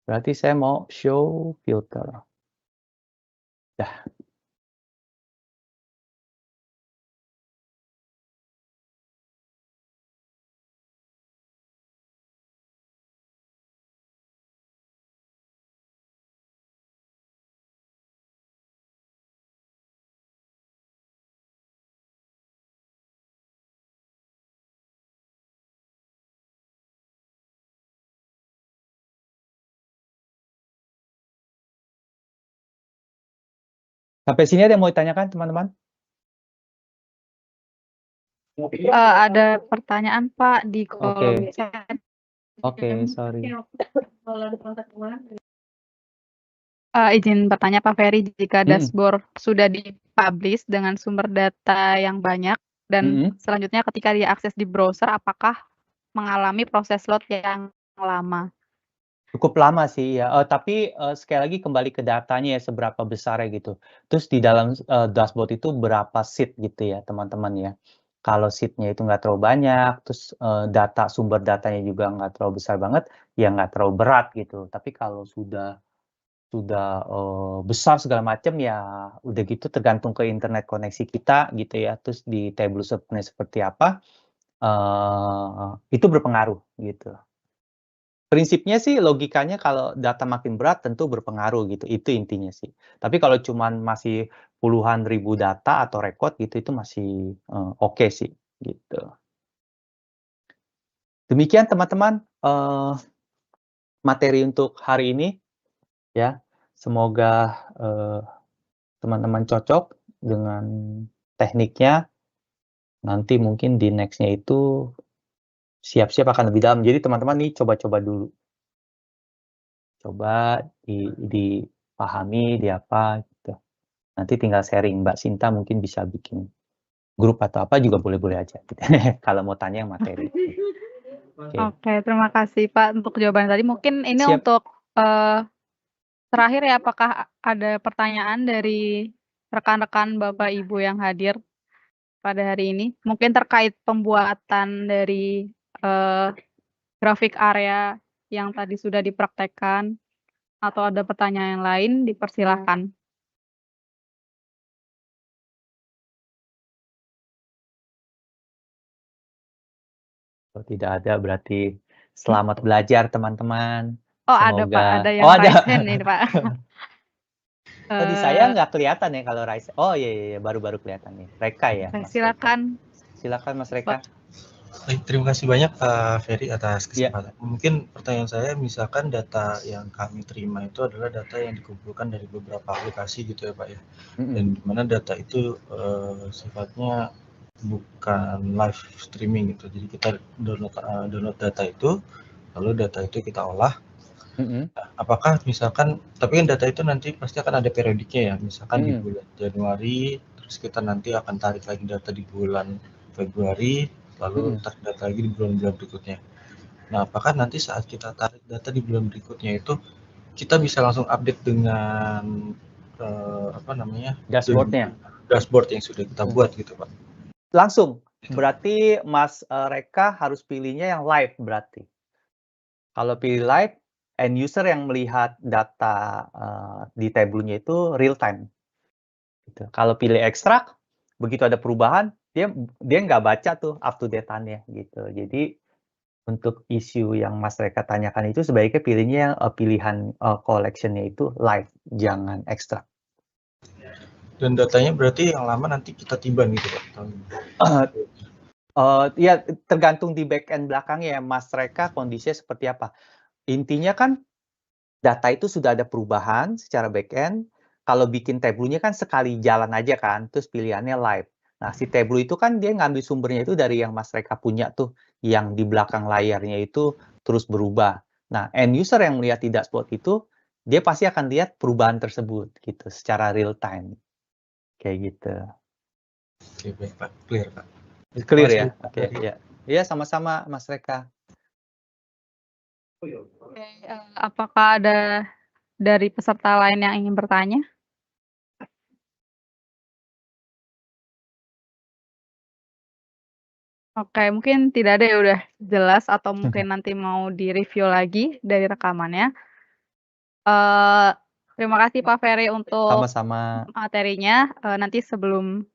Berarti saya mau show filter. Dah. Sampai sini ada yang mau ditanyakan teman-teman? Ada pertanyaan Pak di kolom chat. Oke, sorry. Izin bertanya Pak Ferry, jika dashboard sudah dipublish dengan sumber data yang banyak dan selanjutnya ketika diakses di browser, apakah mengalami proses load yang lama? Cukup lama sih ya, tapi sekali lagi kembali ke datanya ya, seberapa besar ya gitu. Terus di dalam dashboard itu berapa sheet gitu ya teman-teman ya. Kalau sheet-nya itu nggak terlalu banyak, terus sumber datanya juga nggak terlalu besar banget, ya nggak terlalu berat gitu. Tapi kalau sudah sudah, besar segala macam ya udah gitu tergantung ke internet koneksi kita gitu ya, terus di table setnya seperti apa, itu berpengaruh gitu. Prinsipnya sih logikanya kalau data makin berat tentu berpengaruh gitu, itu intinya sih. Tapi kalau cuman masih puluhan ribu data atau rekod gitu, itu masih, oke sih, gitu. Demikian teman-teman, materi untuk hari ini ya. Semoga, teman-teman cocok dengan tekniknya, nanti mungkin di next-nya itu siap-siap akan lebih dalam. Jadi teman-teman nih coba-coba dulu. Coba dipahami, di apa gitu. Nanti tinggal sharing, Mbak Sinta mungkin bisa bikin grup atau apa juga boleh-boleh aja gitu. Kalau mau tanya yang materi. Oke, Oke, terima kasih Pak untuk jawaban tadi. Mungkin ini siap. untuk, terakhir ya, apakah ada pertanyaan dari rekan-rekan Bapak Ibu yang hadir pada hari ini? Mungkin terkait pembuatan dari, grafik area yang tadi sudah dipraktekkan, atau ada pertanyaan yang lain, dipersilahkan. Kalau tidak ada berarti selamat belajar teman-teman. Oh ada Pak, ada Semoga yang oh ada. raise hand ini Pak. Oh di saya nggak kelihatan ya kalau raise. Oh iya, iya, iya, baru-baru kelihatan nih. Reka ya, Mas Reka. Silakan. Silakan Mas Reka. Baik, terima kasih banyak Pak Ferry atas Iya. kesempatan. Mungkin pertanyaan saya, misalkan data yang kami terima itu adalah data yang dikumpulkan dari beberapa aplikasi gitu ya Pak ya. Dan di mana data itu sifatnya bukan live streaming gitu. Jadi kita download data itu, lalu data itu kita olah. Apakah misalkan, tapi kan data itu nanti pasti akan ada periodiknya ya. Misalkan di bulan Januari, terus kita nanti akan tarik lagi data di bulan Februari, lalu tarik data lagi di bulan-bulan berikutnya. Nah, apakah nanti saat kita tarik data di bulan berikutnya itu kita bisa langsung update dengan Dashboard-nya. Dashboard yang sudah kita buat gitu Pak? Langsung. Berarti Mas Reka harus pilihnya yang live berarti. Kalau pilih live, end user yang melihat data di tabelnya itu real time. Gitu. Kalau pilih ekstrak, begitu ada perubahan, dia nggak baca tuh up to date-nya gitu. Jadi untuk isu yang Mas Reka tanyakan itu sebaiknya pilihnya pilihan collection-nya itu live, jangan ekstrak. Dan datanya berarti yang lama nanti kita tiban gitu Pak? Ya tergantung di back end belakangnya ya, Mas Reka kondisinya seperti apa. Intinya kan data itu sudah ada perubahan secara back end. Kalau bikin tabelnya kan sekali jalan aja kan, terus pilihannya live. Nah, si table itu kan dia ngambil sumbernya itu dari yang Mas Reka punya tuh, yang di belakang layarnya itu terus berubah. Nah, end user yang melihat di dashboard itu, dia pasti akan lihat perubahan tersebut gitu, secara real time. Kayak gitu. Oke, baik Pak. Clear Pak. Clear ya? Oke, ya. Iya, sama-sama Mas Reka. Oke, apakah ada dari peserta lain yang ingin bertanya? Oke, mungkin tidak ada ya, udah jelas atau mungkin nanti mau direview lagi dari rekamannya. Terima kasih Pak Ferry untuk Sama-sama. materinya. Nanti sebelum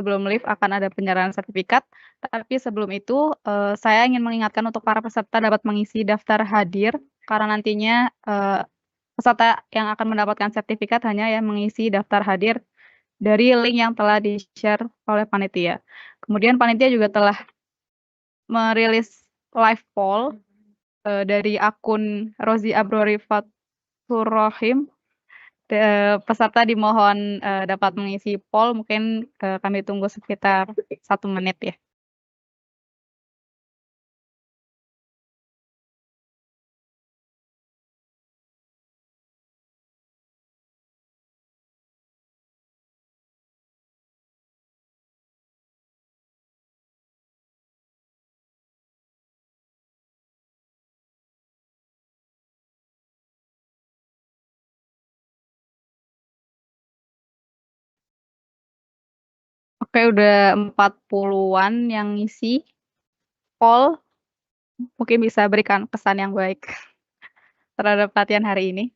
live akan ada penyerahan sertifikat. Tapi sebelum itu, saya ingin mengingatkan untuk para peserta dapat mengisi daftar hadir, karena nantinya peserta yang akan mendapatkan sertifikat hanya yang mengisi daftar hadir dari link yang telah di-share oleh panitia. Kemudian panitia juga telah merilis live poll dari akun Rozi Abrori Fathurrohim. Peserta dimohon dapat mengisi poll, mungkin kami tunggu sekitar 1 menit ya. Oke, udah 40-an yang ngisi poll. Mungkin bisa berikan pesan yang baik terhadap latihan hari ini.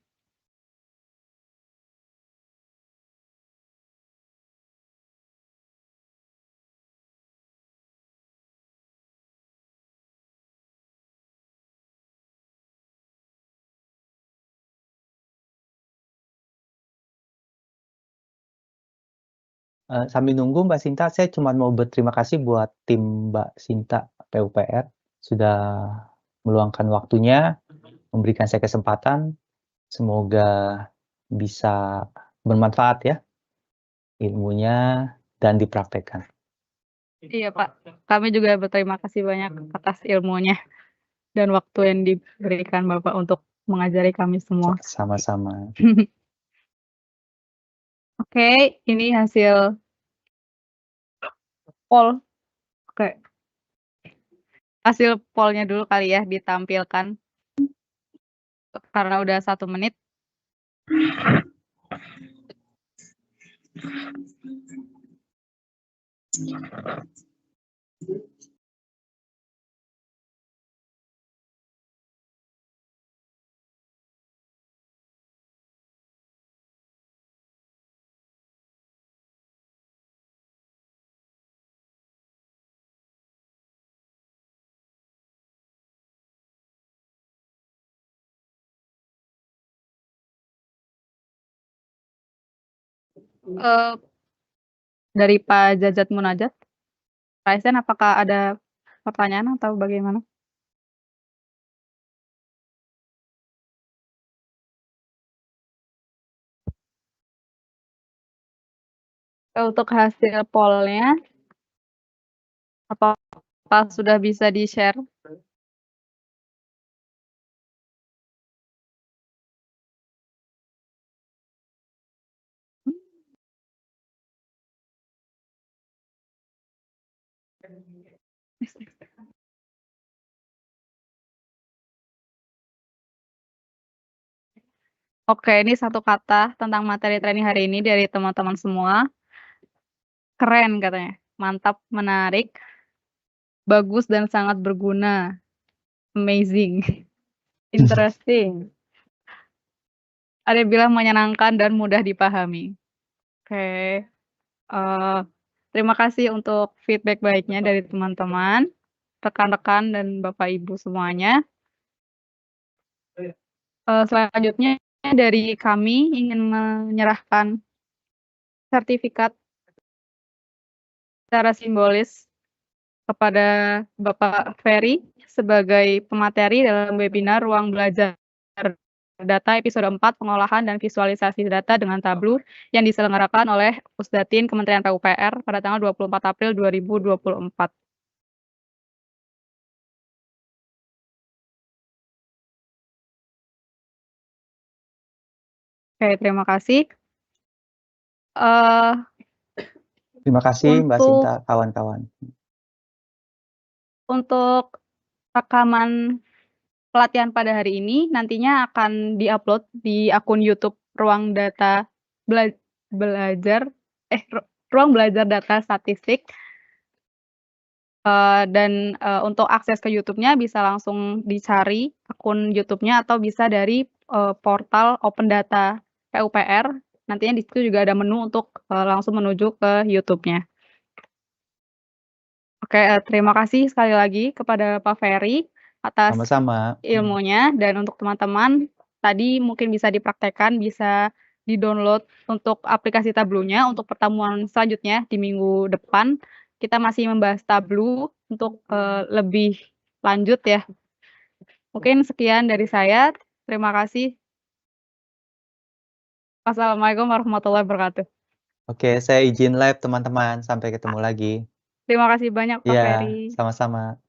Sambil nunggu Mbak Sinta, saya cuma mau berterima kasih buat tim Mbak Sinta PUPR sudah meluangkan waktunya, memberikan saya kesempatan. Semoga bisa bermanfaat ya ilmunya dan dipraktekkan. Iya Pak, kami juga berterima kasih banyak atas ilmunya dan waktu yang diberikan Bapak untuk mengajari kami semua. Sama-sama. Oke, ini hasil poll. Oke. Hasil poll-nya dulu kali ya ditampilkan. Karena udah 1 menit. Dari Pak Jajat Munajat, Raisen apakah ada pertanyaan atau bagaimana? Untuk hasil poll-nya, apakah sudah bisa di-share? Oke, ini 1 kata tentang materi training hari ini dari teman-teman semua. Keren katanya, mantap, menarik, bagus dan sangat berguna, amazing, interesting. Ada yang bilang menyenangkan dan mudah dipahami. Oke, terima kasih untuk feedback baiknya dari teman-teman, rekan-rekan dan Bapak Ibu semuanya. Selanjutnya dari kami ingin menyerahkan sertifikat secara simbolis kepada Bapak Ferry sebagai pemateri dalam webinar Ruang Belajar Data episode 4 pengolahan dan visualisasi data dengan Tableau yang diselenggarakan oleh Pusdatin Kementerian PUPR pada tanggal 24 April 2024. Oke, terima kasih. Terima kasih Mbak Untuk Sinta, kawan-kawan. Untuk rekaman pelatihan pada hari ini nantinya akan di-upload di akun YouTube Ruang Belajar Data Statistik. Dan untuk akses ke YouTube-nya bisa langsung dicari akun YouTube-nya atau bisa dari portal Open Data PUPR. Nantinya di situ juga ada menu untuk langsung menuju ke YouTube-nya. Oke, terima kasih sekali lagi kepada Pak Ferry atas Sama-sama. ilmunya dan untuk teman-teman tadi mungkin bisa dipraktekkan, bisa di-download untuk aplikasi Tableau-nya untuk pertemuan selanjutnya di minggu depan. Kita masih membahas Tableau untuk lebih lanjut ya. Mungkin sekian dari saya. Terima kasih. Wassalamualaikum warahmatullahi wabarakatuh. Oke, saya izin live teman-teman. Sampai ketemu lagi. Terima kasih banyak Pak Iya, Ferry. sama-sama.